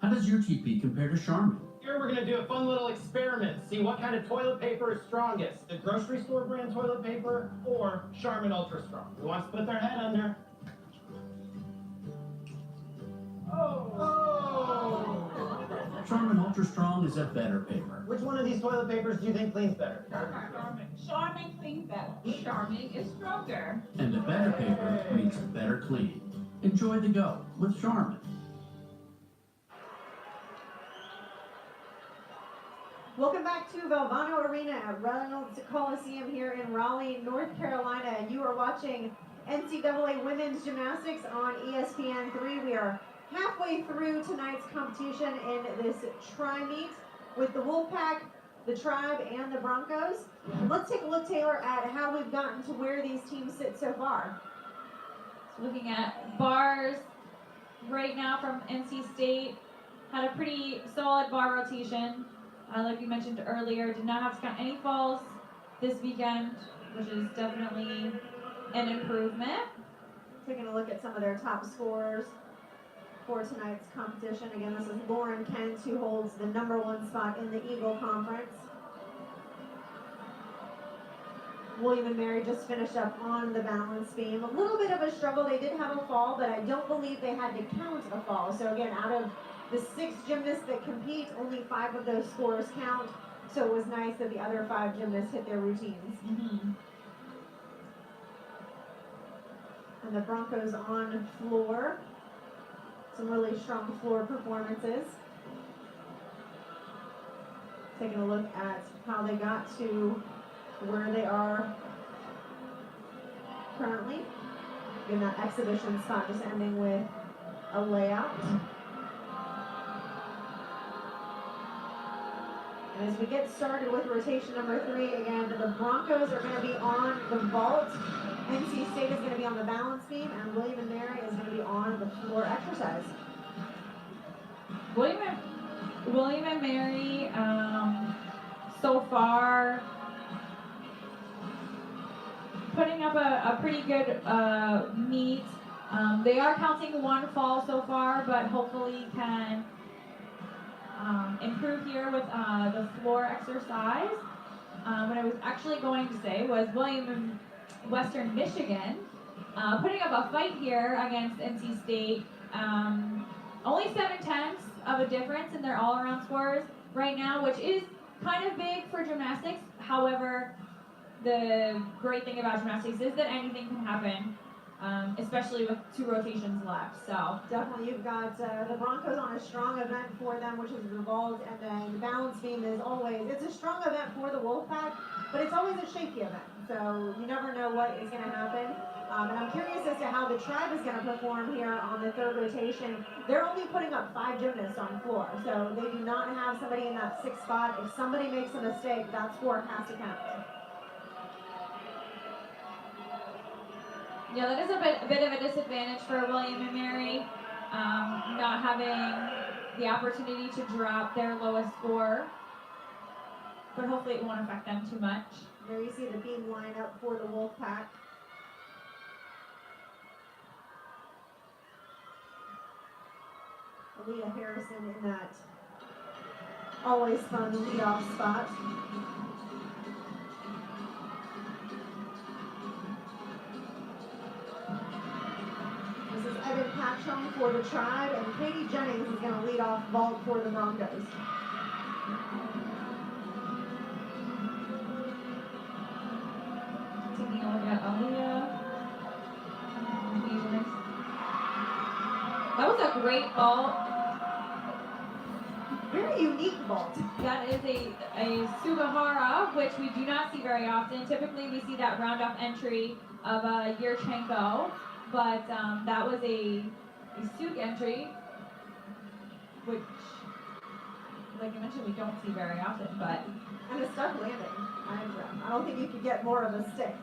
Speaker 10: How does your TP compare to Charmin?
Speaker 11: Here we're going to do a fun little experiment. See what kind of toilet paper is strongest. The grocery store brand toilet paper or Charmin Ultra Strong. Who wants to put their head under? Oh!
Speaker 10: Charmin Ultra Strong is a better paper.
Speaker 11: Which one of these toilet papers do you think cleans better?
Speaker 12: Charmin cleans better. Charmin is stronger.
Speaker 10: And the better paper means better clean. Enjoy the go with Charmin.
Speaker 3: Welcome back to Valvano Arena at Reynolds Coliseum here in Raleigh, North Carolina. You are watching NCAA Women's Gymnastics on ESPN3. We are halfway through tonight's competition in this tri-meet with the Wolfpack, the Tribe, and the Broncos. Let's take a look, Taylor, at how we've gotten to where these teams sit so far.
Speaker 7: So looking at bars right now from NC State, had a pretty solid bar rotation. Like you mentioned earlier, did not have to count any falls this weekend, which is definitely an improvement.
Speaker 3: Taking a look at some of their top scorers for tonight's competition. Again, this is Lauren Kent, who holds the #1 spot in the Eagle Conference. William and Mary just finished up on the balance beam. A little bit of a struggle. They did have a fall, but I don't believe they had to count a fall. So again, out of the 6 gymnasts that compete, only 5 of those scores count. So it was nice that the other 5 gymnasts hit their routines.
Speaker 7: Mm-hmm.
Speaker 3: And the Broncos on floor. Some really strong floor performances. Taking a look at how they got to where they are currently. In that exhibition spot, just ending with a layout. And as we get started with rotation number 3, again, the Broncos are going to be on the vault. NC State is going to be on the balance beam, and William and Mary is going to be on the floor exercise.
Speaker 7: William and Mary, so far, putting up a pretty good meet. They are counting 1 fall so far, but hopefully can improve here with the floor exercise. What I was actually going to say was William and Western Michigan putting up a fight here against NC State. Only 7/10 of a difference in their all-around scores right now, which is kind of big for gymnastics. However, the great thing about gymnastics is that anything can happen, especially with 2 rotations left. So
Speaker 3: definitely, you've got the Broncos on a strong event for them, which is the vault, and then the balance beam is always, it's a strong event for the Wolfpack, but it's always a shaky event. So you never know what is going to happen. And I'm curious as to how the tribe is going to perform here on the third rotation. They're only putting up 5 gymnasts on the floor, so they do not have somebody in that 6th spot. If somebody makes a mistake, that score has to count.
Speaker 7: Yeah, that is a bit of a disadvantage for William and Mary, not having the opportunity to drop their lowest score. But hopefully it won't affect them too much.
Speaker 3: There you see the beam line up for the Wolfpack. Aaliyah Harrison in that always fun leadoff spot. This is Evan Patchum for the Tribe, and Katie Jennings is going to lead off vault for the Broncos.
Speaker 7: Taking a look at Aaliyah. That was a great vault.
Speaker 3: Very unique vault.
Speaker 7: That is a Sugahara, which we do not see very often. Typically we see that round-off entry of a Yurchenko, but that was a Sug entry, which, like you mentioned, we don't see very often, but...
Speaker 3: And a stuck landing. I don't think you could get more of a stick.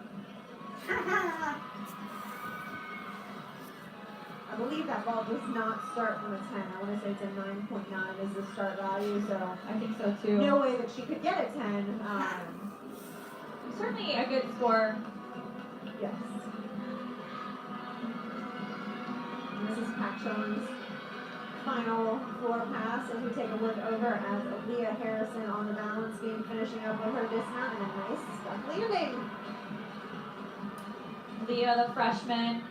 Speaker 3: I believe that ball does not start from a 10. I want to say it's a 9.9 is the start value, so
Speaker 7: I think so too.
Speaker 3: No way that she could get a 10.
Speaker 7: Certainly a good score.
Speaker 3: Yes. And this is Patchum's final floor pass as we take a look over at Aaliyah Harrison on the balance beam, finishing up with her dismount and a nice stuck landing.
Speaker 7: Leah, the freshman,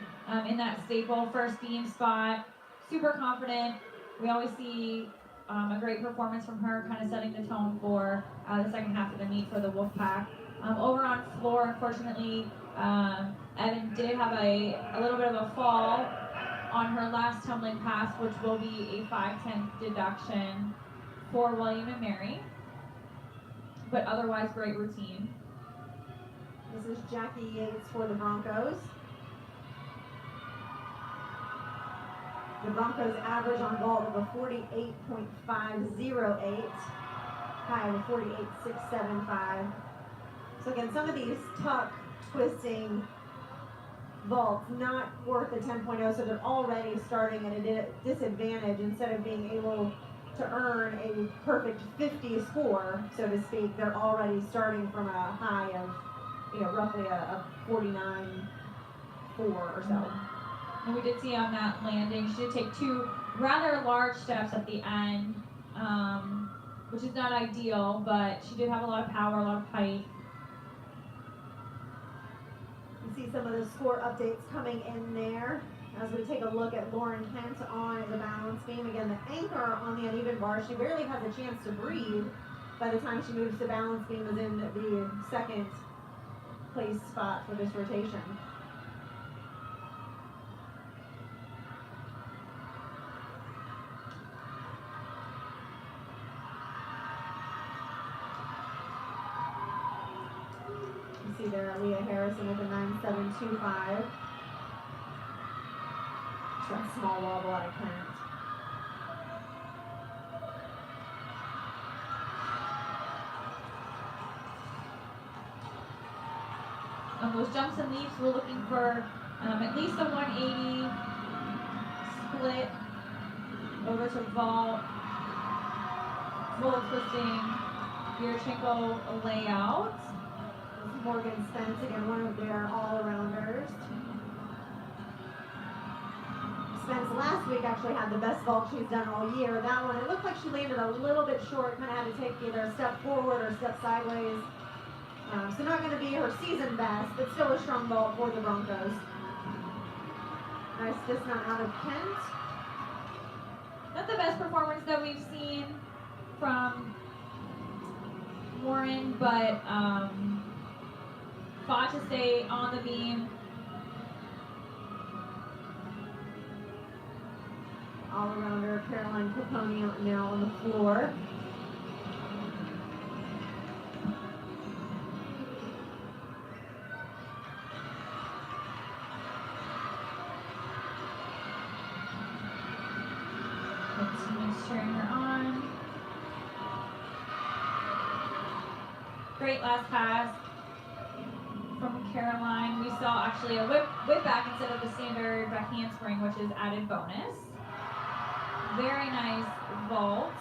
Speaker 7: in that staple first beam spot, super confident. We always see a great performance from her, kind of setting the tone for the second half of the meet for the Wolfpack. Over on floor, unfortunately, Evan did have a little bit of a fall on her last tumbling pass, which will be a 5/10 deduction for William and Mary. But otherwise, great routine.
Speaker 3: This is Jackie Yates for the Broncos. The Broncos average on vault of a 48.508, high of a 48.675. So again, some of these tuck, twisting vaults not worth a 10.0, so they're already starting at a disadvantage instead of being able to earn a perfect 50 score, so to speak. They're already starting from a high of, roughly a 49.4 or so.
Speaker 7: And we did see on that landing, she did take 2 rather large steps at the end, which is not ideal, but she did have a lot of power, a lot of height.
Speaker 3: You see some of the score updates coming in there as we take a look at Lauren Kent on the balance beam. Again, the anchor on the uneven bar, she barely has a chance to breathe by the time she moves to balance beam, is in the second place spot for this rotation. You see there Aaliyah Harrison with a 9.725. That small wobble out of Kent.
Speaker 7: On those jumps and leaps, we're looking for at least a 180 split over to vault, full twisting Yurchenko layout.
Speaker 3: Morgan Spence, again, one of their all-arounders. Spence last week actually had the best vault she's done all year. That one, it looked like she landed a little bit short, kind of had to take either a step forward or a step sideways. So not going to be her season best, but still a strong vault for the Broncos. Nice dismount out of Kent.
Speaker 7: Not the best performance that we've seen from Warren, but fought to stay on the beam.
Speaker 3: All-arounder Caroline Capone now on the floor.
Speaker 7: cheering her on. Great last pass from Caroline. We saw actually a whip back instead of the standard handspring, which is added bonus. Very nice vault.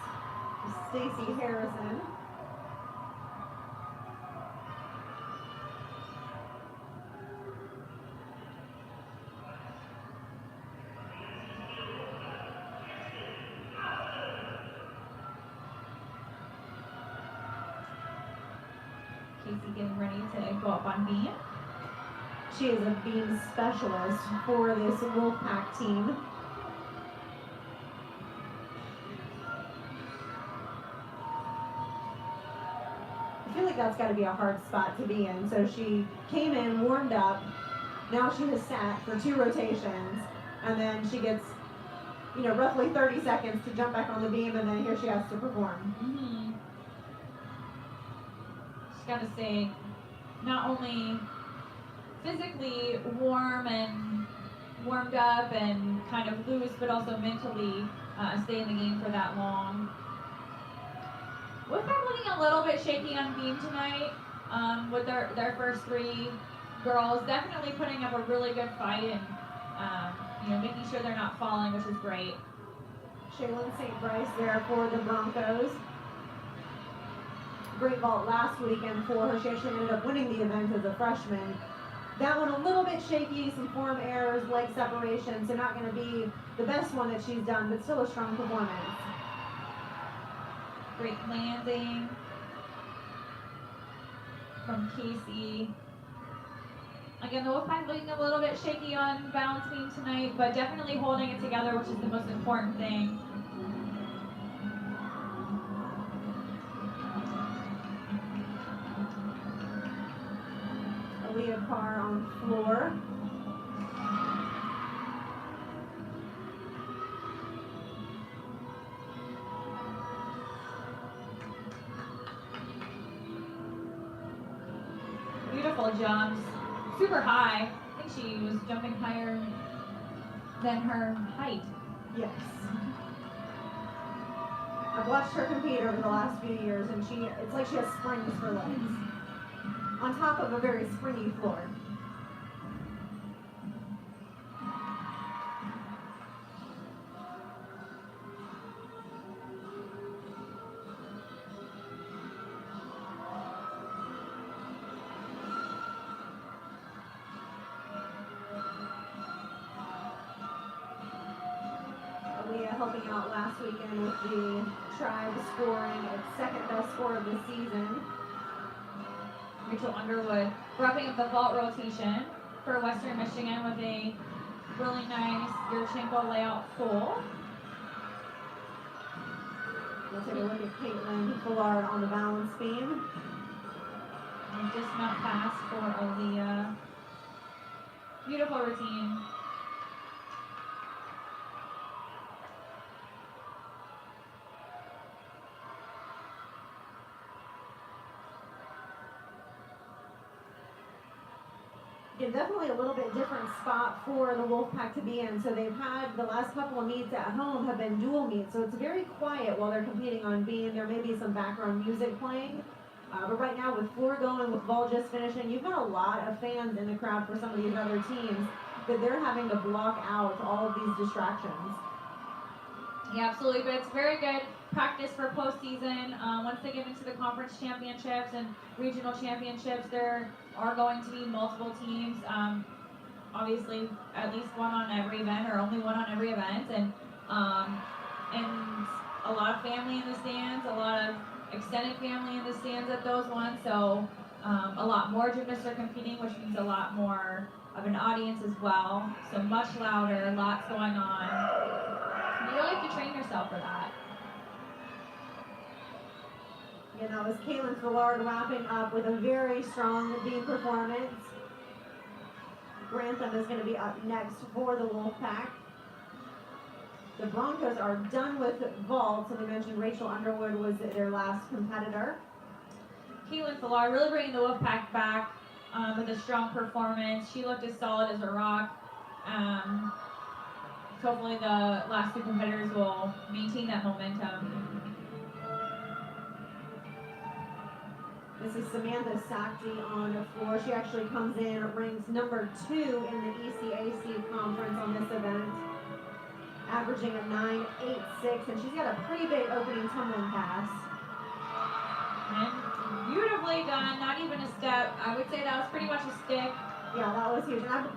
Speaker 3: Stacy Harrison.
Speaker 7: Casey getting ready to go up on beam.
Speaker 3: She is a beam specialist for this Wolfpack team. I feel like that's got to be a hard spot to be in. So she came in, warmed up. Now she has sat for 2 rotations, and then she gets, roughly 30 seconds to jump back on the beam, and then here she has to perform.
Speaker 7: Mm-hmm. She's got to stay not only physically warmed up and kind of loose, but also mentally stay in the game for that long. Wolfpack looking a little bit shaky on beam tonight with their first 3 girls. Definitely putting up a really good fight and making sure they're not falling, which is great.
Speaker 3: Shaylin St. Bryce there for the Broncos. Great vault last weekend for her. She actually ended up winning the event as a freshman. That one a little bit shaky, some form errors, leg separation, so not going to be the best one that she's done, but still a strong performance.
Speaker 7: Great landing from Casey. Again, the Wolfpack looking a little bit shaky on balance beam tonight, but definitely holding it together, which is the most important thing.
Speaker 3: Aaliyah Carr on floor.
Speaker 7: Beautiful jumps, super high. I think she was jumping higher than her height.
Speaker 3: Yes. I've watched her compete over the last few years, and it's like she has springs for legs. On top of a very springy floor. Aaliyah helping out last weekend with the Tribe scoring its 2nd best score of the season.
Speaker 7: Rachel Underwood wrapping up the vault rotation for Western Michigan with a really nice Yurchenko layout full.
Speaker 3: We'll take a look at Caitlin Fullard on the balance beam.
Speaker 7: And dismount pass for Aaliyah. Beautiful routine.
Speaker 3: Yeah, definitely a little bit different spot for the Wolfpack to be in. So they've had the last couple of meets at home have been dual meets. So it's very quiet while they're competing on beam. There may be some background music playing. But right now with floor going, with ball just finishing, you've got a lot of fans in the crowd for some of these other teams that they're having to block out all of these distractions.
Speaker 7: Yeah, absolutely. But it's very good practice for postseason. Once they get into the conference championships and regional championships, there are going to be multiple teams. Obviously, at least one on every event, or only one on every event, and a lot of family in the stands, a lot of extended family in the stands at those ones. So a lot more gymnasts are competing, which means a lot more of an audience as well. So much louder, lots going on. You really have to train yourself for that.
Speaker 3: You know, as Caitlin Fullard wrapping up with a very strong beam performance. Grantham is going to be up next for the Wolfpack. The Broncos are done with vaults, and we mentioned Rachel Underwood was their last competitor.
Speaker 7: Caitlin Fullard really bringing the Wolfpack back with a strong performance. She looked as solid as a rock. hopefully the last two competitors will maintain that momentum.
Speaker 3: This is Samantha Sakti on the floor. She actually comes in, ranks number 2 in the ECAC conference on this event, averaging a 9.86, and she's got a pretty big opening tumbling pass.
Speaker 7: And beautifully done, not even a step. I would say that was pretty much a stick.
Speaker 3: Yeah, that was huge. And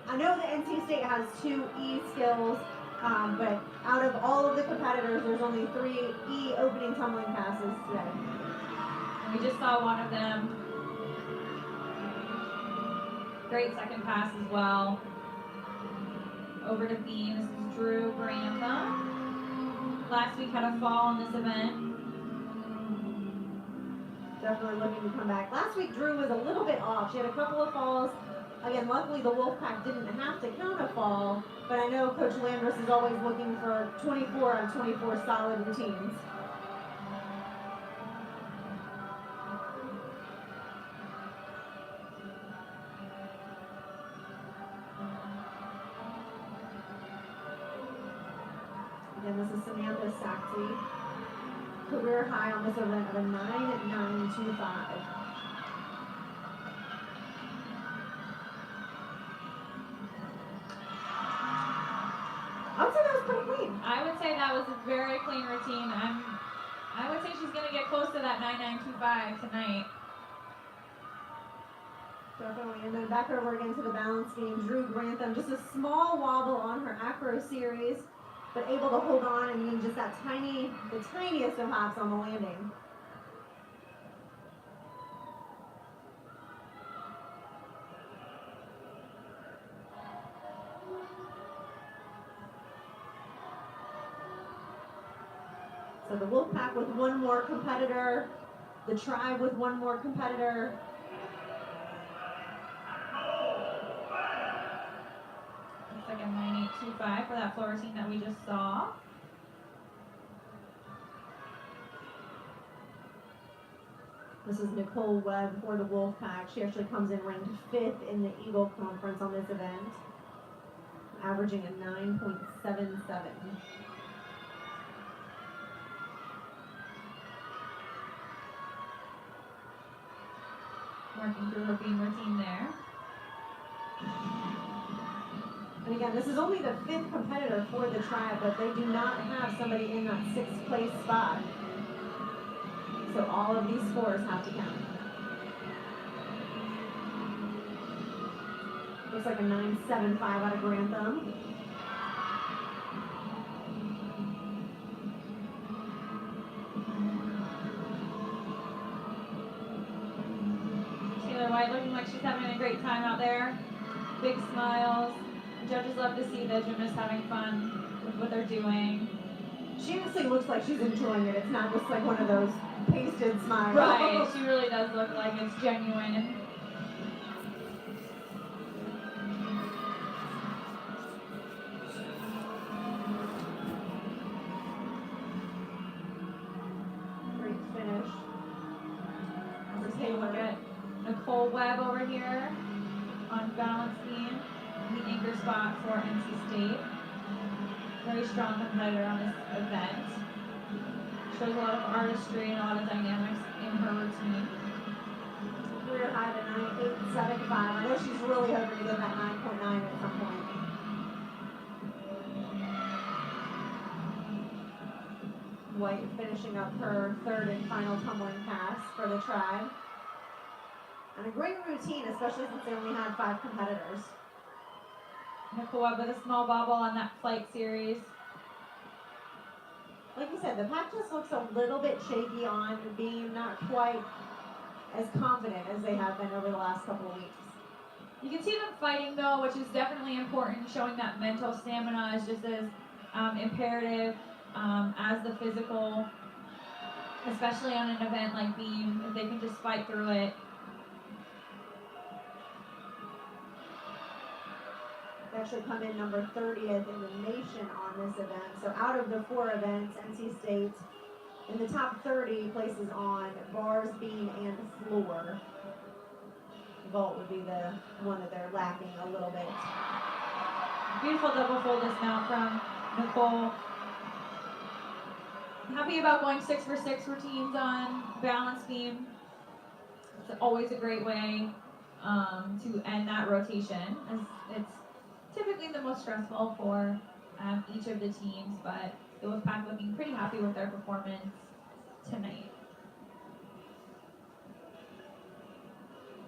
Speaker 3: I know that NC State has 2 E skills, but out of all of the competitors, there's only 3 E opening tumbling passes today.
Speaker 7: We just saw one of them. Great second pass as well. Over to Bean. This is Drew Grantham. Last week had a fall in this event.
Speaker 3: Definitely looking to come back. Last week, Drew was a little bit off. She had a couple of falls. Again, luckily the Wolfpack didn't have to count a fall, but I know Coach Landris is always looking for 24 on 24 solid routines. Again, this is Samantha Sakti. Career high on this event of a 9.925. I would say that was pretty clean.
Speaker 7: I would say that was a very clean routine. I would say she's going to get close to that 9.925 tonight.
Speaker 3: Definitely. And then back over again to the balance beam. Drew Grantham, just a small wobble on her acro series, but able to hold on, and then just that the tiniest of hops on the landing. So the Wolfpack with one more competitor, the Tribe with one more competitor.
Speaker 7: Looks like a 9.825 for that floor routine that we just saw.
Speaker 3: This is Nicole Webb for the Wolfpack. She actually comes in ranked 5th in the Eagle Conference on this event, averaging a 9.77.
Speaker 7: Working through her beam routine there.
Speaker 3: And again, this is only the 5th competitor for the Tribe, but they do not have somebody in that 6th place spot. So all of these scores have to count. Looks like a 9.75 out of Grantham.
Speaker 7: White looking like she's having a great time out there. Big smiles. The judges love to see the gymnasts having fun with what they're doing.
Speaker 3: She honestly looks like she's enjoying it. It's not just like one of those pasted smiles.
Speaker 7: Right, she really does look like it's genuine.
Speaker 3: Great finish.
Speaker 7: Let's take a look at Nicole Webb over here on balance beam, the anchor spot for NC State. Very strong competitor on this event. Shows a lot of artistry and a lot of dynamics in her routine.
Speaker 3: Career high to 9.875. I know she's really hoping to get that 9.9 at some point. White finishing up her 3rd and final tumbling pass for the Tribe. And a great routine, especially since they only had 5 competitors.
Speaker 7: Nicole Webb with a small bobble on that flight series.
Speaker 3: Like you said, the pack just looks a little bit shaky on the beam, not quite as confident as they have been over the last couple of weeks.
Speaker 7: You can see them fighting though, which is definitely important. Showing that mental stamina is just as imperative as the physical, especially on an event like beam, if they can just fight through it.
Speaker 3: They actually come in number 30th in the nation on this event. So out of the 4 events, NC State in the top 30 places on bars, beam, and floor. Vault would be the one that they're lacking a little bit.
Speaker 7: Beautiful double full dismount from Nicole. Happy about going 6x6 routines on balance beam. It's always a great way to end that rotation, as it's typically the most stressful for each of the teams, but the Wolfpack looking pretty happy with their performance tonight.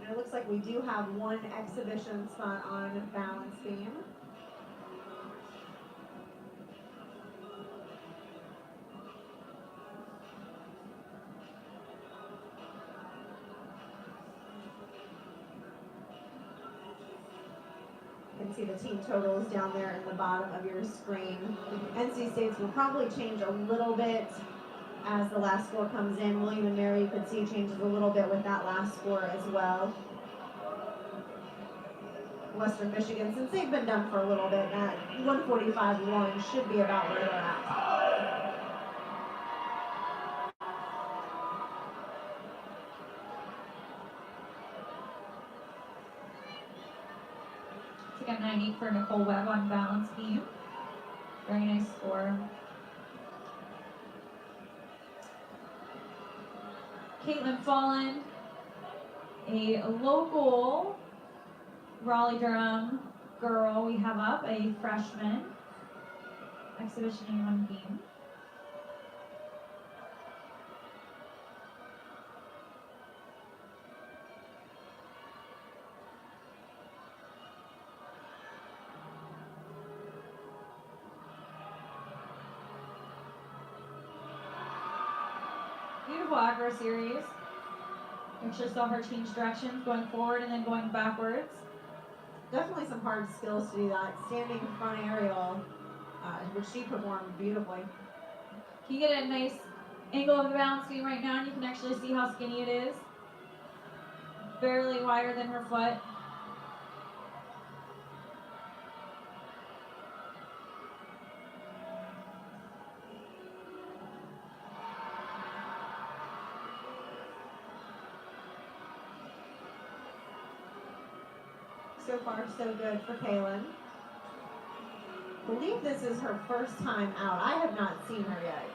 Speaker 3: And it looks like we do have one exhibition spot on balance beam. You can see the team totals down there in the bottom of your screen. NC State's will probably change a little bit as the last score comes in. William and Mary, you could see changes a little bit with that last score as well. Western Michigan, since they've been done for a little bit, that 145-1 should be about where they're at.
Speaker 7: It's like a 90 for Nicole Webb on balance beam. Very nice score. Caitlin Fallen, a local Raleigh-Durham girl we have up, a freshman, exhibitioning on beam. Beautiful acro series. Actually saw her change directions, going forward and then going backwards.
Speaker 3: Definitely some hard skills to do that. Standing front aerial, which she performed beautifully.
Speaker 7: You get a nice angle of the balance beam right now, and you can actually see how skinny it is. Barely wider than her foot.
Speaker 3: So far, so good for Kaylin. I believe this is her first time out. I have not seen her yet.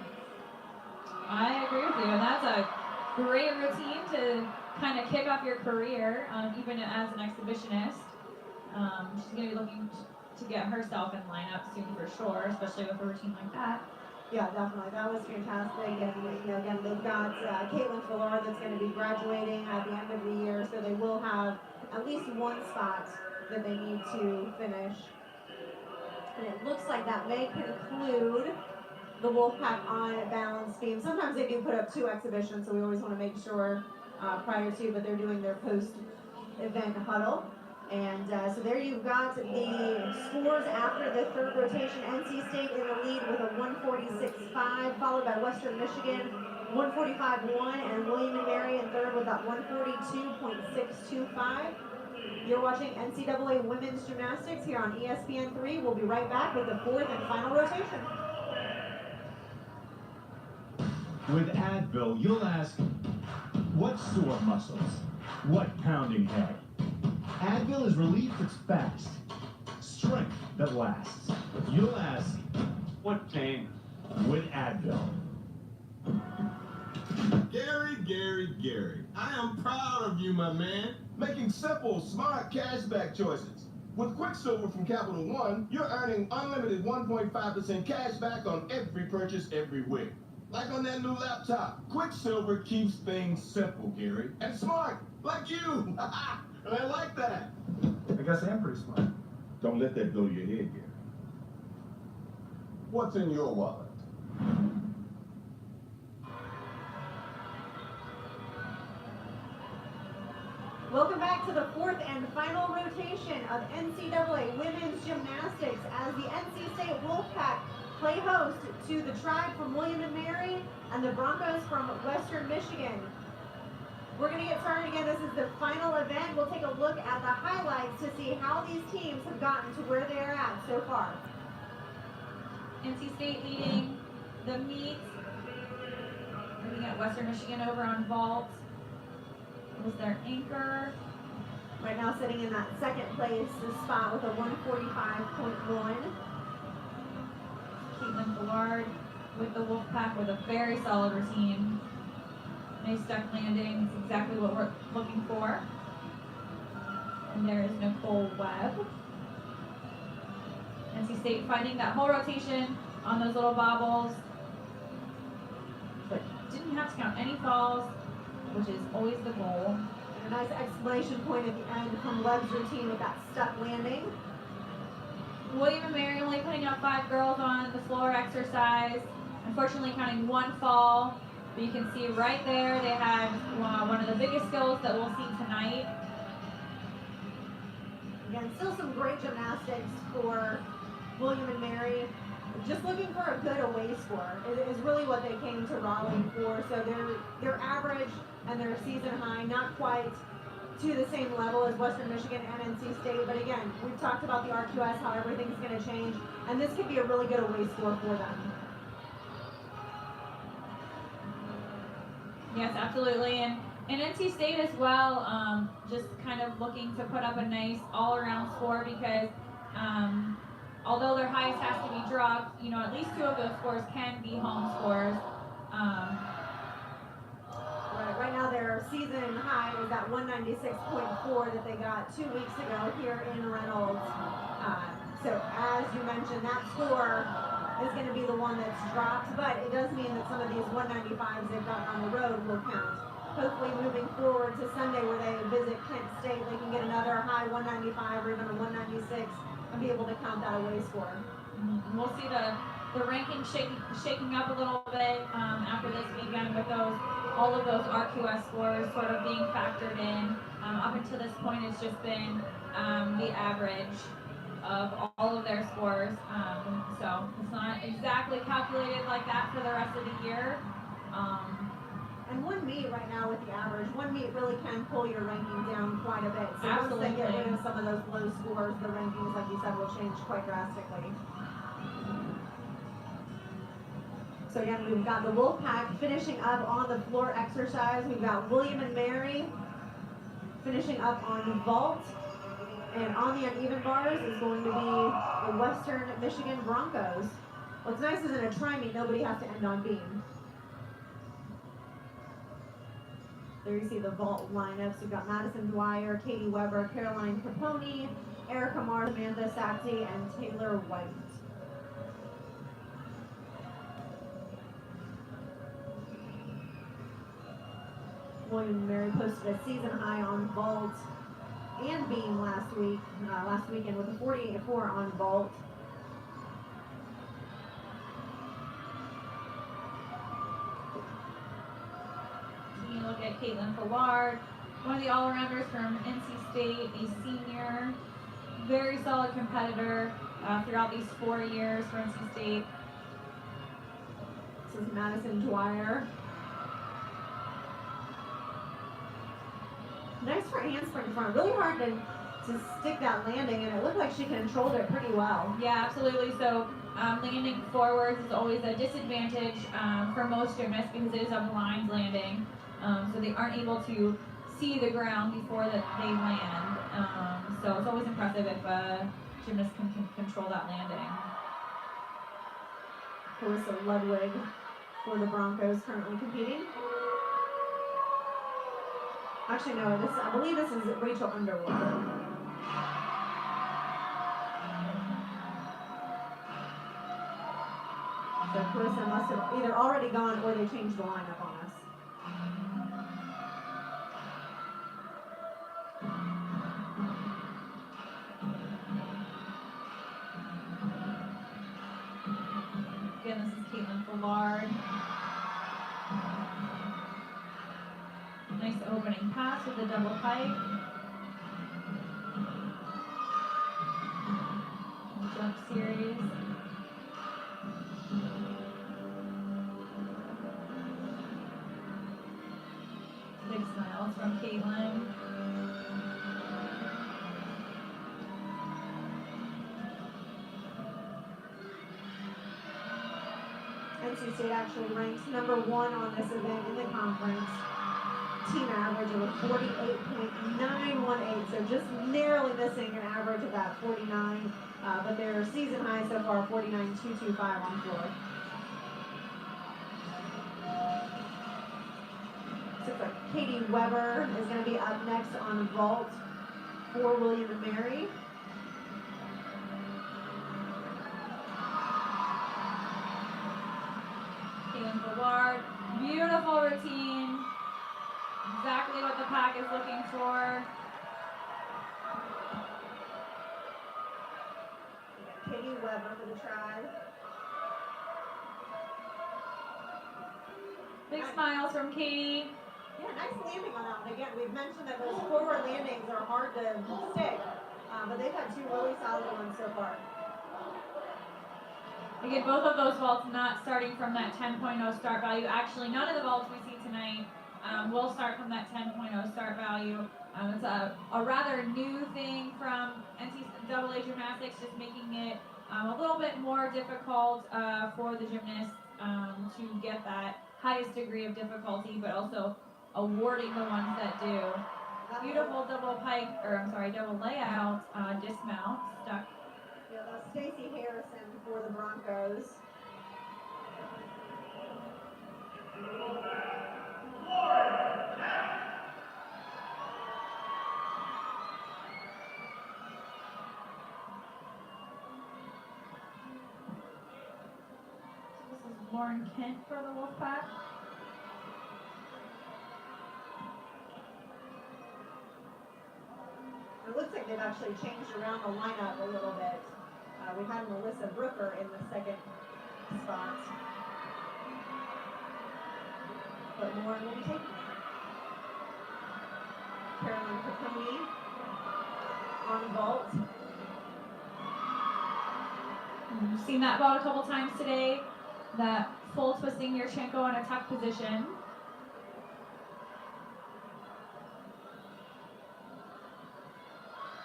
Speaker 7: I agree with you, and that's a great routine to kind of kick off your career, even as an exhibitionist. She's going to be looking to get herself in lineup soon for sure, especially with a routine like that.
Speaker 3: Yeah, definitely. That was fantastic. And, you know, again, they've got Caitlin Fuller that's going to be graduating at the end of the year, so they will have at least one spot that they need to finish. And it looks like that may conclude the Wolfpack on balance beam. Sometimes they do put up 2 exhibitions, so we always want to make sure prior to, but they're doing their post-event huddle. And so there you've got the scores after the third rotation. NC State in the lead with a 146.5, followed by Western Michigan 145.1, and William and Mary in third with that 142.625. You're watching NCAA Women's Gymnastics here on ESPN3. We'll be right back with the fourth and final rotation.
Speaker 2: With Advil, you'll ask, what sore muscles? What pounding head? Advil is relief that's fast, strength that lasts. You'll ask, what pain? With Advil.
Speaker 13: Gary, I am proud of you, my man. Making simple, smart cashback choices. With Quicksilver from Capital One, you're earning unlimited 1.5% cash back on every purchase everywhere. Like on that new laptop, Quicksilver keeps things simple, Gary. And smart, like you. And I like that.
Speaker 5: I guess I am pretty smart.
Speaker 13: Don't let that go to your head, Gary. What's in your wallet?
Speaker 3: Welcome back to the fourth and final rotation of NCAA Women's Gymnastics as the NC State Wolfpack play host to the Tribe from William and Mary and the Broncos from Western Michigan. We're going to get started again. This is the final event. We'll take a look at the highlights to see how these teams have gotten to where they are at so far.
Speaker 7: NC State leading the meet. Looking at Western Michigan over on vault. Was their anchor.
Speaker 3: Right now sitting in that second place spot with a 145.1.
Speaker 7: Caitlin Ballard with the Wolfpack with a very solid routine. Nice duck landing. It's exactly what we're looking for. And there is Nicole Webb. NC State finding that whole rotation on those little bobbles, but didn't have to count any falls, which is always the goal.
Speaker 3: And a nice exclamation point at the end from Webb's routine with that stuck landing.
Speaker 7: William and Mary only putting up 5 girls on the floor exercise. Unfortunately counting 1 fall, but you can see right there they had one of the biggest skills that we'll see tonight.
Speaker 3: Again, still some great gymnastics for William and Mary. Just looking for a good away score is really what they came to Raleigh for. So their average and their season high, not quite to the same level as Western Michigan and NC State. But again, we've talked about the RQS, how everything's going to change, and this could be a really good away score for them.
Speaker 7: Yes, absolutely. And NC State as well, just kind of looking to put up a nice all-around score because although their highest has to be dropped, you know, at least 2 of those scores can be home scores.
Speaker 3: Right now their season high is at 196.4 that they got 2 weeks ago here in Reynolds. So as you mentioned, that score is going to be the one that's dropped, but it does mean that some of these 195s they've gotten on the road will count. Hopefully moving forward to Sunday where they visit Kent State, they can get another high 195 or even a 196 and be able to count that away score.
Speaker 7: We'll see the rankings shaking up a little bit after this weekend with all of those RQS scores sort of being factored in. Up until this point, it's just been the average of all of their scores. So it's not exactly calculated like that for the rest of the year.
Speaker 3: And one meet right now with the average, one meet really can pull your ranking down quite a bit. So
Speaker 7: Absolutely.
Speaker 3: Once they get rid of some of those low scores, the rankings, like you said, will change quite drastically. So again, we've got the Wolfpack finishing up on the floor exercise. We've got William and Mary finishing up on vault. And on the uneven bars is going to be the Western Michigan Broncos. What's nice is in a tri-meet, nobody has to end on beam. There you see the vault lineups. You've got Madison Dwyer, Katie Weber, Caroline Capone, Erica Marr, Samantha Sacti, and Taylor White. William and Mary posted a season high on vault and beam last weekend with a 48.4 on vault.
Speaker 7: You look at Caitlin Ballard, one of the all-arounders from NC State, a senior, very solid competitor throughout these 4 years for NC State.
Speaker 3: This is Madison Dwyer. Nice for handspring front. Really hard to stick that landing, and it looked like she controlled it pretty well.
Speaker 7: Yeah, absolutely. So landing forwards is always a disadvantage for most gymnasts because it is a blind landing. So they aren't able to see the ground before that they land. So it's always impressive if a gymnast can control that landing.
Speaker 3: Carissa Ludwig for the Broncos currently competing. Actually, no, I believe this is Rachel Underwood. So Carissa must have either already gone or they changed the lineup on us.
Speaker 7: Again, this is Caitlin Ballard. Nice opening pass with the double pike. Jump series. Big smiles from Caitlin.
Speaker 3: NC State actually ranks #1 on this event in the conference. team average of a 48.918, so just narrowly missing an average of that 49, but their season high so far, 49.225 on the floor. Looks like Katie Weber is going to be up next on vault for William and Mary.
Speaker 7: Ballard, beautiful routine. Exactly what the pack is looking for.
Speaker 3: Katie Weber for the Tribe.
Speaker 7: Big smiles from Katie.
Speaker 3: Yeah, nice landing on that one. Again, we've mentioned that those forward landings are hard to stick, but they've had 2 really solid ones so far.
Speaker 7: Again, both of those vaults not starting from that 10.0 start value. Actually, none of the vaults we see tonight will start from that 10.0 start value. It's a rather new thing from NCAA gymnastics, just making it a little bit more difficult for the gymnasts to get that highest degree of difficulty, but also awarding the ones that do. Beautiful double layout dismount stuck.
Speaker 3: Yeah, that's Stacey Harrison for the Broncos.
Speaker 7: This is Lauren Kent for the Wolfpack.
Speaker 3: It looks like they've actually changed around the lineup a little bit. We've had Melissa Brooker in the second spot. But Lauren will be taking it. Carolyn Caponi on vault.
Speaker 7: We've seen that vault a couple times today. That full twisting Yurchenko in a tuck position.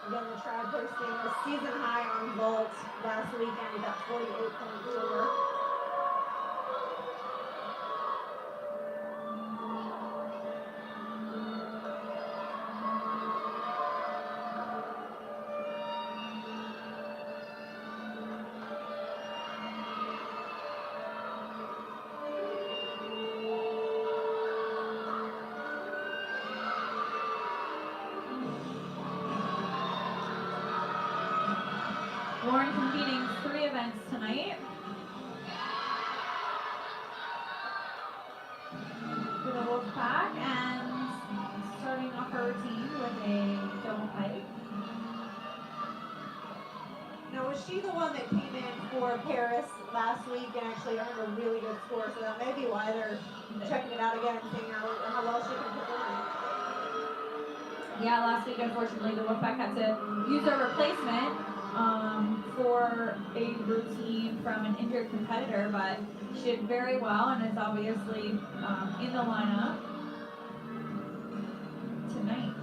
Speaker 3: Again, the Tribe posting a season high on vault last weekend with that 48.4.
Speaker 7: Lauren competing 3 events tonight. For the Wolfpack, and starting off her routine with a double pipe.
Speaker 3: Now, was she the one that came in for Paris last week and actually earned a really good score? So that may be why they're checking it out again and seeing how well she can perform.
Speaker 7: Yeah, last week, unfortunately, the Wolfpack had to use a replacement for a routine from an injured competitor, but she did very well and is obviously in the lineup tonight.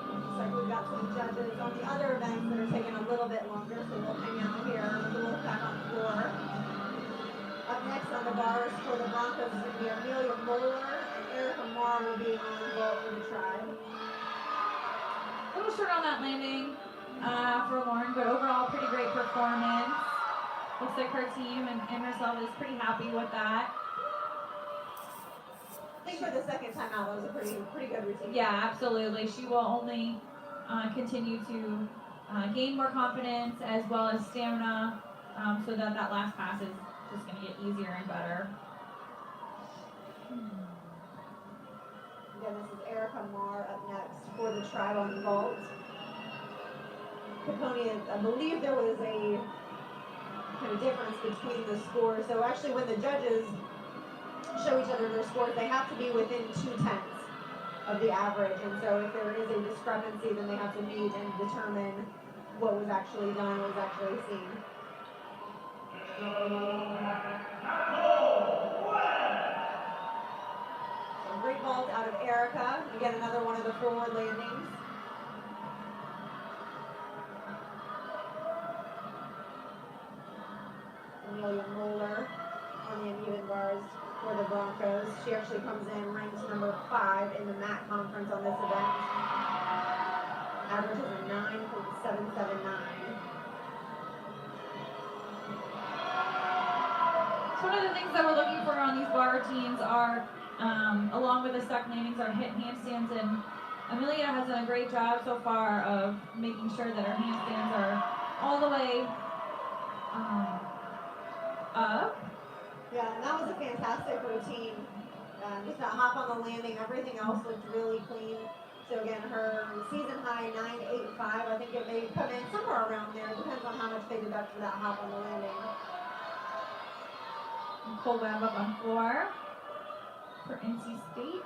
Speaker 3: Looks like we've got some judges on the other events that are taking a little bit longer, so we'll hang out here with the Wolfpack on the floor. Up next on the bars for the Broncos is going to be Amelia Moeller, and Erica Marr will be on vault for the Tribe.
Speaker 7: A little short on that landing for Lauren, but overall pretty great performance. Looks like her team and herself is pretty happy with that.
Speaker 3: I think for the second time out, that was a pretty good routine.
Speaker 7: Yeah, absolutely. She will only continue to gain more confidence as well as stamina, so that last pass is just going to get easier and better.
Speaker 3: Again, this is Erica Marr up next for the Tribe on vault. Caponi, I believe there was a kind of difference between the scores. So actually, when the judges show each other their scores, they have to be within 2/10 of the average. And so if there is a discrepancy, then they have to meet and determine what was actually done, what was actually seen. So great vault out of Erica. Again, another one of the forward landings. Amelia Moeller on the uneven bars. for the Broncos. She actually comes in ranked number 5 in the MAC conference on this event. Averages a 9.779.
Speaker 7: So one of the things that we're looking for on these bar routines are, along with the stuck landings, are hit handstands, and Amelia has done a great job so far of making sure that her handstands are all the way up.
Speaker 3: Yeah, and that was a fantastic routine. Just that hop on the landing, everything else looked really clean. So again, her season high 9.85. I think it may come in somewhere around there. It depends on how much they deduct for that hop on the landing.
Speaker 7: Nicole Webb up on floor for NC State.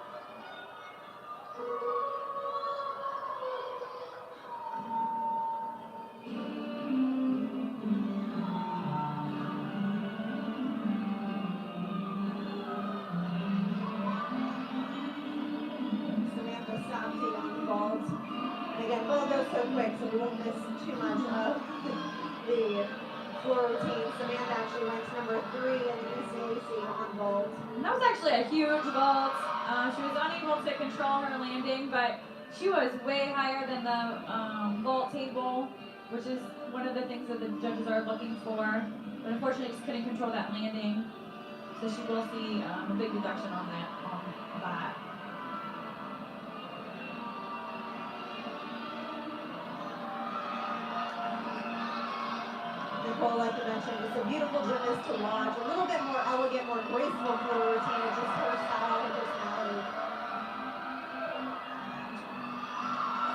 Speaker 3: And again, ball goes so quick, so we won't miss too much of the floor routine. Samantha actually ranks number 3 in the ECAC on vault.
Speaker 7: And that was actually a huge vault. She was unable to control her landing, but she was way higher than the vault table, which is one of the things that the judges are looking for. But unfortunately, just couldn't control that landing. So she will see a big reduction on that.
Speaker 3: Nicole, like you mentioned, it's a beautiful gymnast to watch. A little bit more elegant, more graceful floor routine. It's just her style and personality.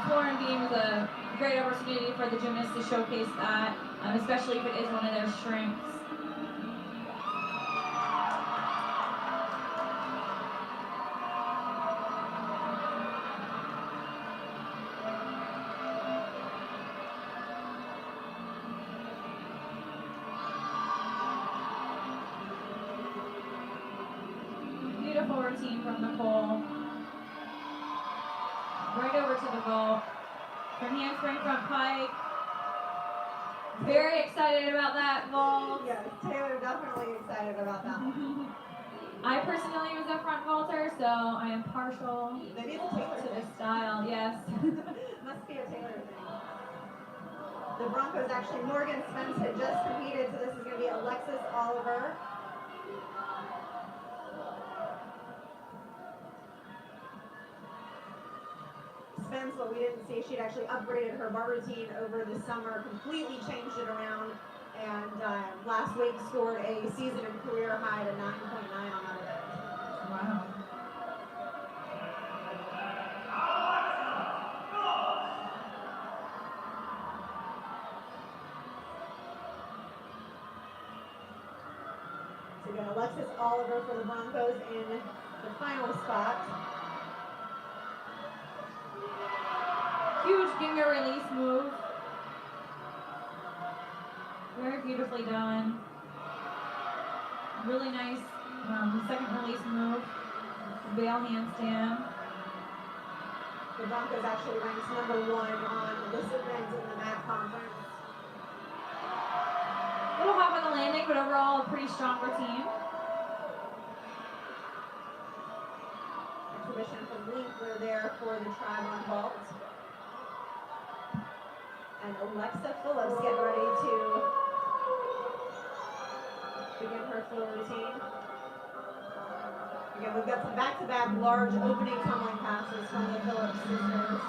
Speaker 7: Floor and beam is a great opportunity for the gymnast to showcase that, especially if it is one of their strengths. Beautiful routine from Nicole. Right over to the vault. Her handspring front pike. Very excited about that vault.
Speaker 3: Yes, Taylor definitely excited about that one.
Speaker 7: I personally was a front vaulter, so I am partial
Speaker 3: Maybe it's a Taylor
Speaker 7: to the
Speaker 3: thing.
Speaker 7: style, yes.
Speaker 3: Must be a Taylor thing. The Broncos actually, Morgan Spence had just competed, so this is going to be Alexis Oliver. Spence, what we didn't see, she'd actually upgraded her bar routine over the summer, completely changed it around, and last week scored a season and career high to 9.9 on that event.
Speaker 7: Wow.
Speaker 3: So again, Alexis Oliver for the Broncos in the final spot.
Speaker 7: Huge finger release move. Very beautifully done. Really nice second release move. Bail handstand.
Speaker 3: The Broncos actually ranks number 1 on this event in the MAC conference.
Speaker 7: Little hop on the landing, but overall a pretty strong routine.
Speaker 3: Exhibition from Linkler there for the tribe on vault. And Alexa Phillips getting ready to begin her floor routine. Again, we've got some back-to-back large opening tumbling passes from the Phillips sisters.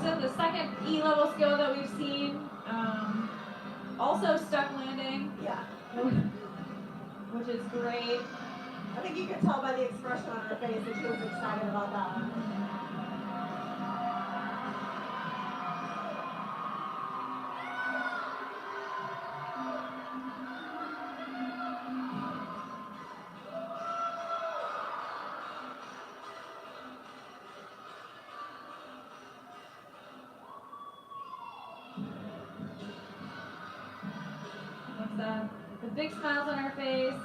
Speaker 7: So the second E-level skill that we've seen, also stuck landing.
Speaker 3: Yeah.
Speaker 7: Which is great.
Speaker 3: I think you could tell by the expression on her face that she was excited about that one.
Speaker 7: With big smiles on her face.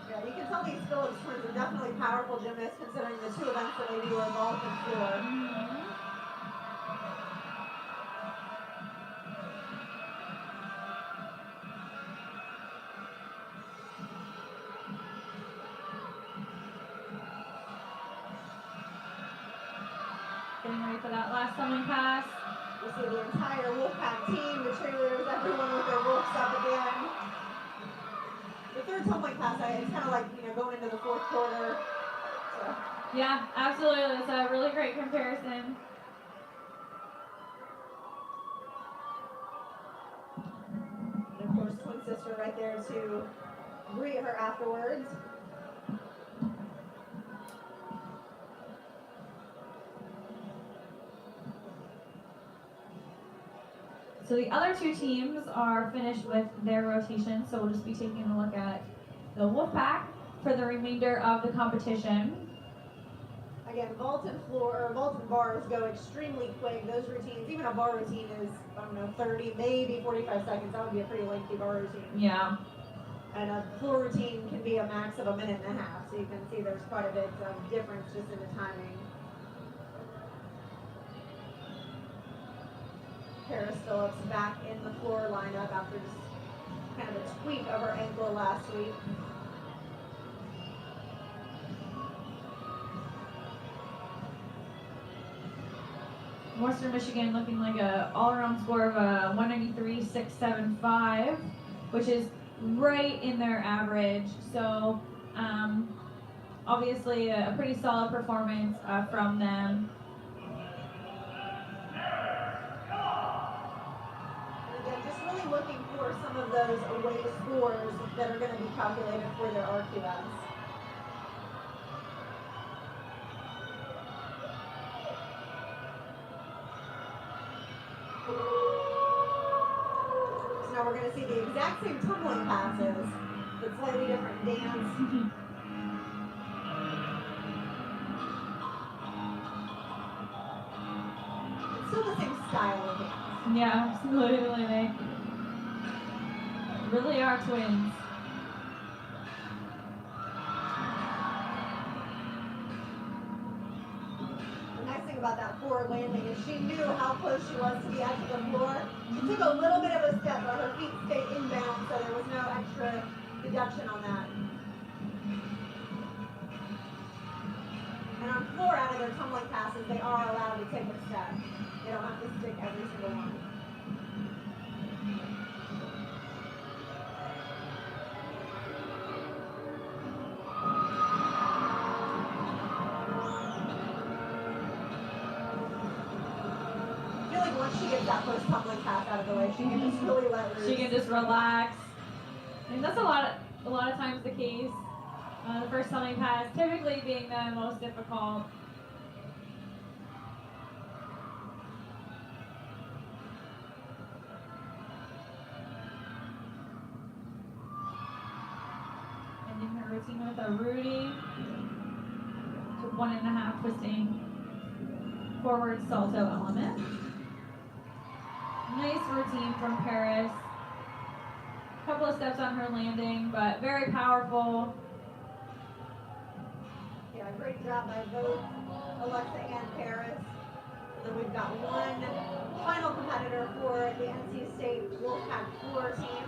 Speaker 3: Yeah, you can tell these Phillips twins are definitely powerful gymnasts considering the 2 events that they do are vault and floor.
Speaker 7: last tumbling pass.
Speaker 3: You see the entire Wolfpack team, the cheerleaders, everyone with their wolves up again. The third tumbling pass, it's kind of like, going into the fourth quarter. So.
Speaker 7: Yeah, absolutely. That's a really great comparison.
Speaker 3: And of course, twin sister right there to greet her afterwards.
Speaker 7: So the other two teams are finished with their rotation, so we'll just be taking a look at the Wolfpack for the remainder of the competition.
Speaker 3: Again, vault and bars go extremely quick. Those routines, even a bar routine is, 30, maybe 45 seconds. That would be a pretty lengthy bar routine.
Speaker 7: Yeah.
Speaker 3: And a floor routine can be a max of 1.5 minutes. So you can see there's quite a bit of difference just in the timing. Paris Phillips back in the floor lineup after just kind of a tweak of her ankle last week.
Speaker 7: Western Michigan looking like a all-around score of a 193.675, which is right in their average. So obviously a pretty solid performance from them.
Speaker 3: And again, just really looking for some of those away scores that are going to be calculated for their RQS. So now we're going to see the exact same tumbling passes, but slightly different dance. It's still the same style of dance.
Speaker 7: Yeah, absolutely. They really are twins.
Speaker 3: The nice thing about that forward landing is she knew how close she was to the edge of the floor. She took a little bit of a step, but her feet stayed inbound, so there was no extra deduction on that. And on floor out of their tumbling passes, they are allowed to take a step. They don't have to stick every single one. I feel like once she gets that first tumbling pass out of the way, she can just really let loose.
Speaker 7: She can just relax. I mean, that's a lot of times the case. The first tumbling pass typically being the most difficult. Ending her routine with a Rudy to 1.5 twisting forward salto element. Nice routine from Paris. Couple of steps on her landing, but very powerful.
Speaker 3: Yeah, great job by both Alexa and Paris. And then we've got one final competitor for the NC State Wolfpack floor team.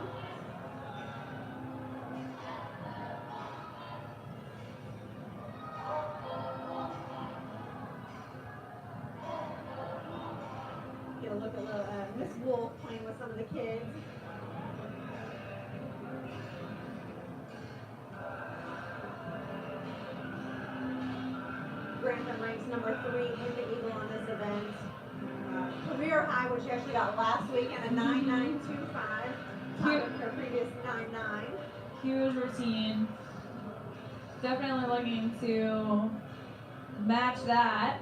Speaker 3: Get a look at Miss Wolf playing with some of the kids. Grantham ranks number 3 in the Eagle on this event. Career high, which she actually got last week, and a 9.925, top of her previous 9.9.
Speaker 7: Huge routine. Definitely looking to match that.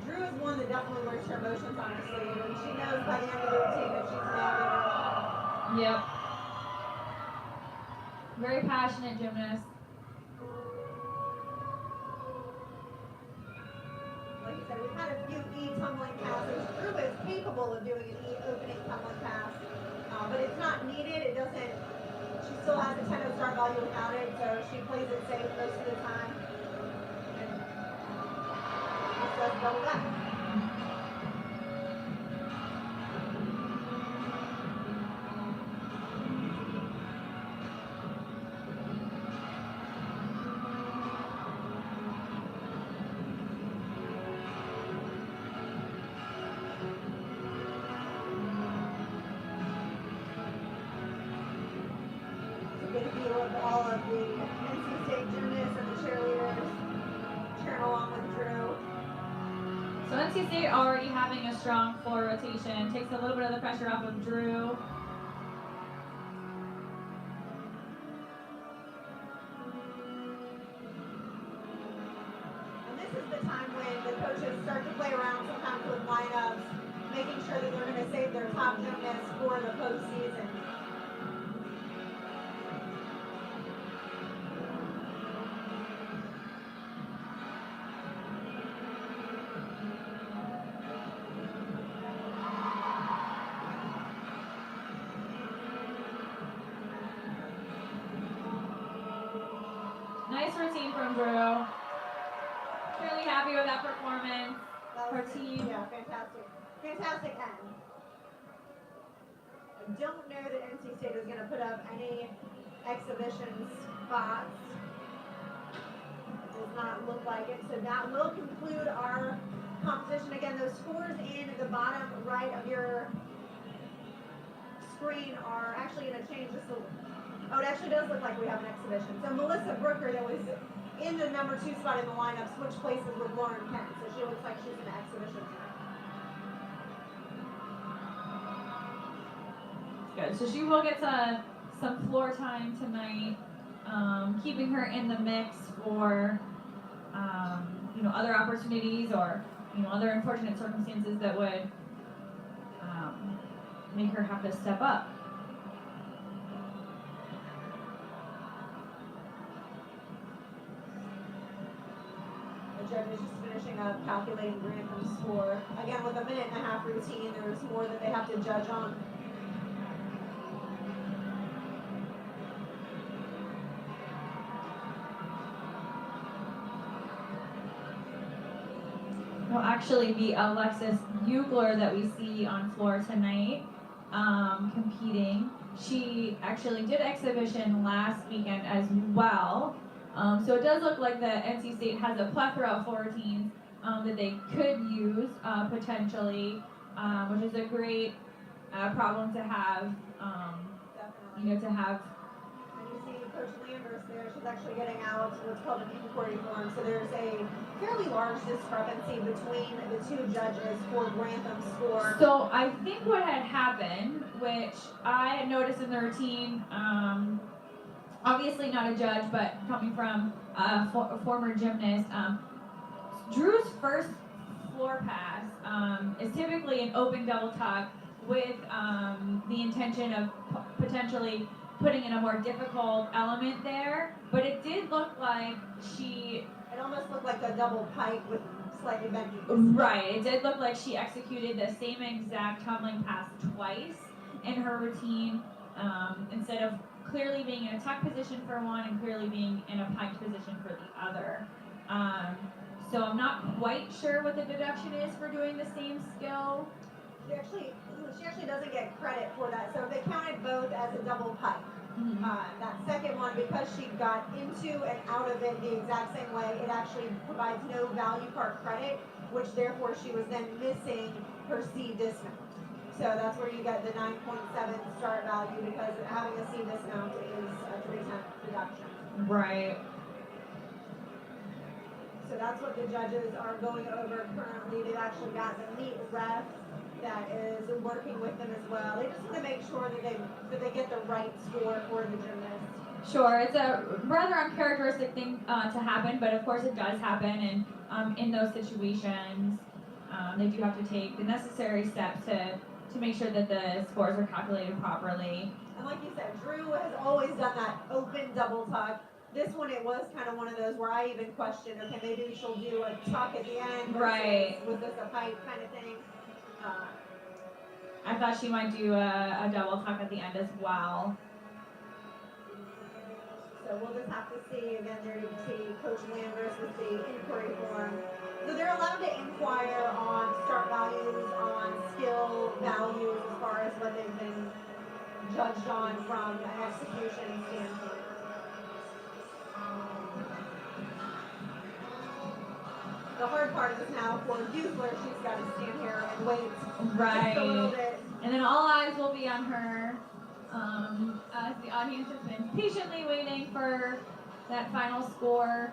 Speaker 3: Drew is one that definitely wears her emotions on her sleeve, and she knows by the end of the routine that she's nailed it all.
Speaker 7: Yep. Very passionate gymnast.
Speaker 3: Like I said, we've had a few E tumbling passes. Drew is capable of doing an E opening tumbling pass, but it's not needed. It doesn't, she still has a 10 start value without it, so she plays it safe most of the time. And just does double back. of the NC State gymnasts and the cheerleaders cheering along with Drew.
Speaker 7: So NC State already having a strong floor rotation. Takes a little bit of the pressure off of Drew.
Speaker 3: And this is the time when the coaches start to play around sometimes with lineups, making sure that they're going to save their top gymnasts for the postseason.
Speaker 7: Nice routine from Drew. Really happy with that performance. Her team.
Speaker 3: Yeah, fantastic. Fantastic end. I don't know that NC State is going to put up any exhibition spots. It does not look like it. So that will conclude our competition. Again, those scores in the bottom right of your screen are actually going to change just a little. Oh, it actually does look like we have an exhibition. So Melissa Brooker, that was in the number 2 spot in the lineup, switched places with Lauren Kent. So she looks like she's in the exhibition tonight.
Speaker 7: Good. So she will get some floor time tonight, keeping her in the mix for other opportunities or other unfortunate circumstances that would make her have to step up.
Speaker 3: The judge is just finishing up calculating Grantham's score. Again, with a 1.5-minute routine, there's more that they have to judge on.
Speaker 7: Will actually be Alexis Bugler that we see on floor tonight, competing. She actually did exhibition last weekend as well. So it does look like the NC State has a plethora of floor routines that they could use potentially, which is a great problem to have.
Speaker 3: Definitely.
Speaker 7: To have.
Speaker 3: And you see Coach Landers there. She's actually getting out what's called an inquiry form. So there's a fairly large discrepancy between the 2 judges for Grantham's score.
Speaker 7: So I think what had happened, which I had noticed in the routine, obviously not a judge, but coming from a former gymnast, Drew's first floor pass is typically an open double tuck with the intention of potentially putting in a more difficult element there, but it did look like
Speaker 3: It almost looked like a double pike with slightly bent knees.
Speaker 7: Right, it did look like she executed the same exact tumbling pass twice in her routine, instead of clearly being in a tuck position for one and clearly being in a pike position for the other. So I'm not quite sure what the deduction is for doing the same skill.
Speaker 3: She actually doesn't get credit for that. So they counted both as a double pike.
Speaker 7: Mm-hmm.
Speaker 3: That second one, because she got into and out of it the exact same way, it actually provides no value part credit, which therefore she was then missing her C dismount. So that's where you get the 9.7 start value, because having a C dismount is a 3/10 deduction.
Speaker 7: Right.
Speaker 3: So that's what the judges are going over currently. They've actually got the meet ref that is working with them as well. They just want to make sure that they get the right score for the gymnast.
Speaker 7: Sure, it's a rather uncharacteristic thing to happen, but of course it does happen, and in those situations, they do have to take the necessary steps to make sure that the scores are calculated properly.
Speaker 3: And like you said, Drew has always done that open double tuck. This one, it was kind of one of those where I even questioned, okay, maybe she'll do a tuck at the end.
Speaker 7: Right.
Speaker 3: Was this a pipe kind of thing?
Speaker 7: I thought she might do a double tuck at the end as well.
Speaker 3: So we'll just have to see. Again, there you can see Coach Landers with the inquiry form. So they're allowed to inquire on start values, on skill values, as far as what they've been judged on from an execution standpoint. The hard part is now for Bugler, she's got to stand here and wait
Speaker 7: Right.
Speaker 3: just a little bit.
Speaker 7: And then all eyes will be on her. as the audience has been patiently waiting for that final score.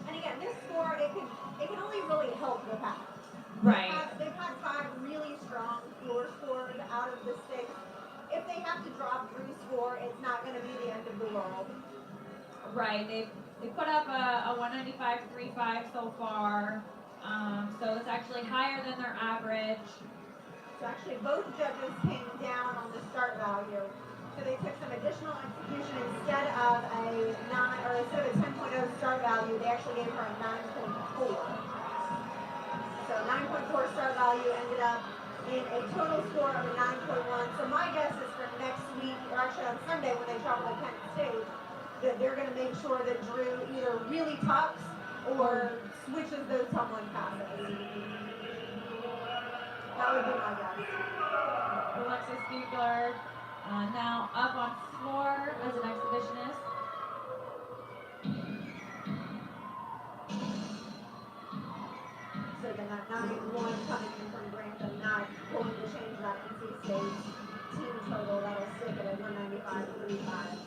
Speaker 3: And again, this score, it can only really help the pack.
Speaker 7: Right.
Speaker 3: They've had 5 really strong floor scores out of the 6. If they have to drop 3 score, it's not going to be the end of the world.
Speaker 7: Right. They put up a 195.35 so far. So it's actually higher than their average.
Speaker 3: So actually both judges came down on the start value. So they took some additional execution instead of a 10.0 start value, they actually gave her a 9.4. So 9.4 start value ended up in a total score of a 9.1. So my guess is for next week, or actually on Sunday when they travel to Kent State, that they're going to make sure that Drew either really tops or switches those top 1 passes. That would be my guess.
Speaker 7: Alexis Buechler now up on floor as an exhibitionist.
Speaker 3: So then that 9-1 coming in from Grantham, not going to change that NC State team total. That'll stick at a 195.35.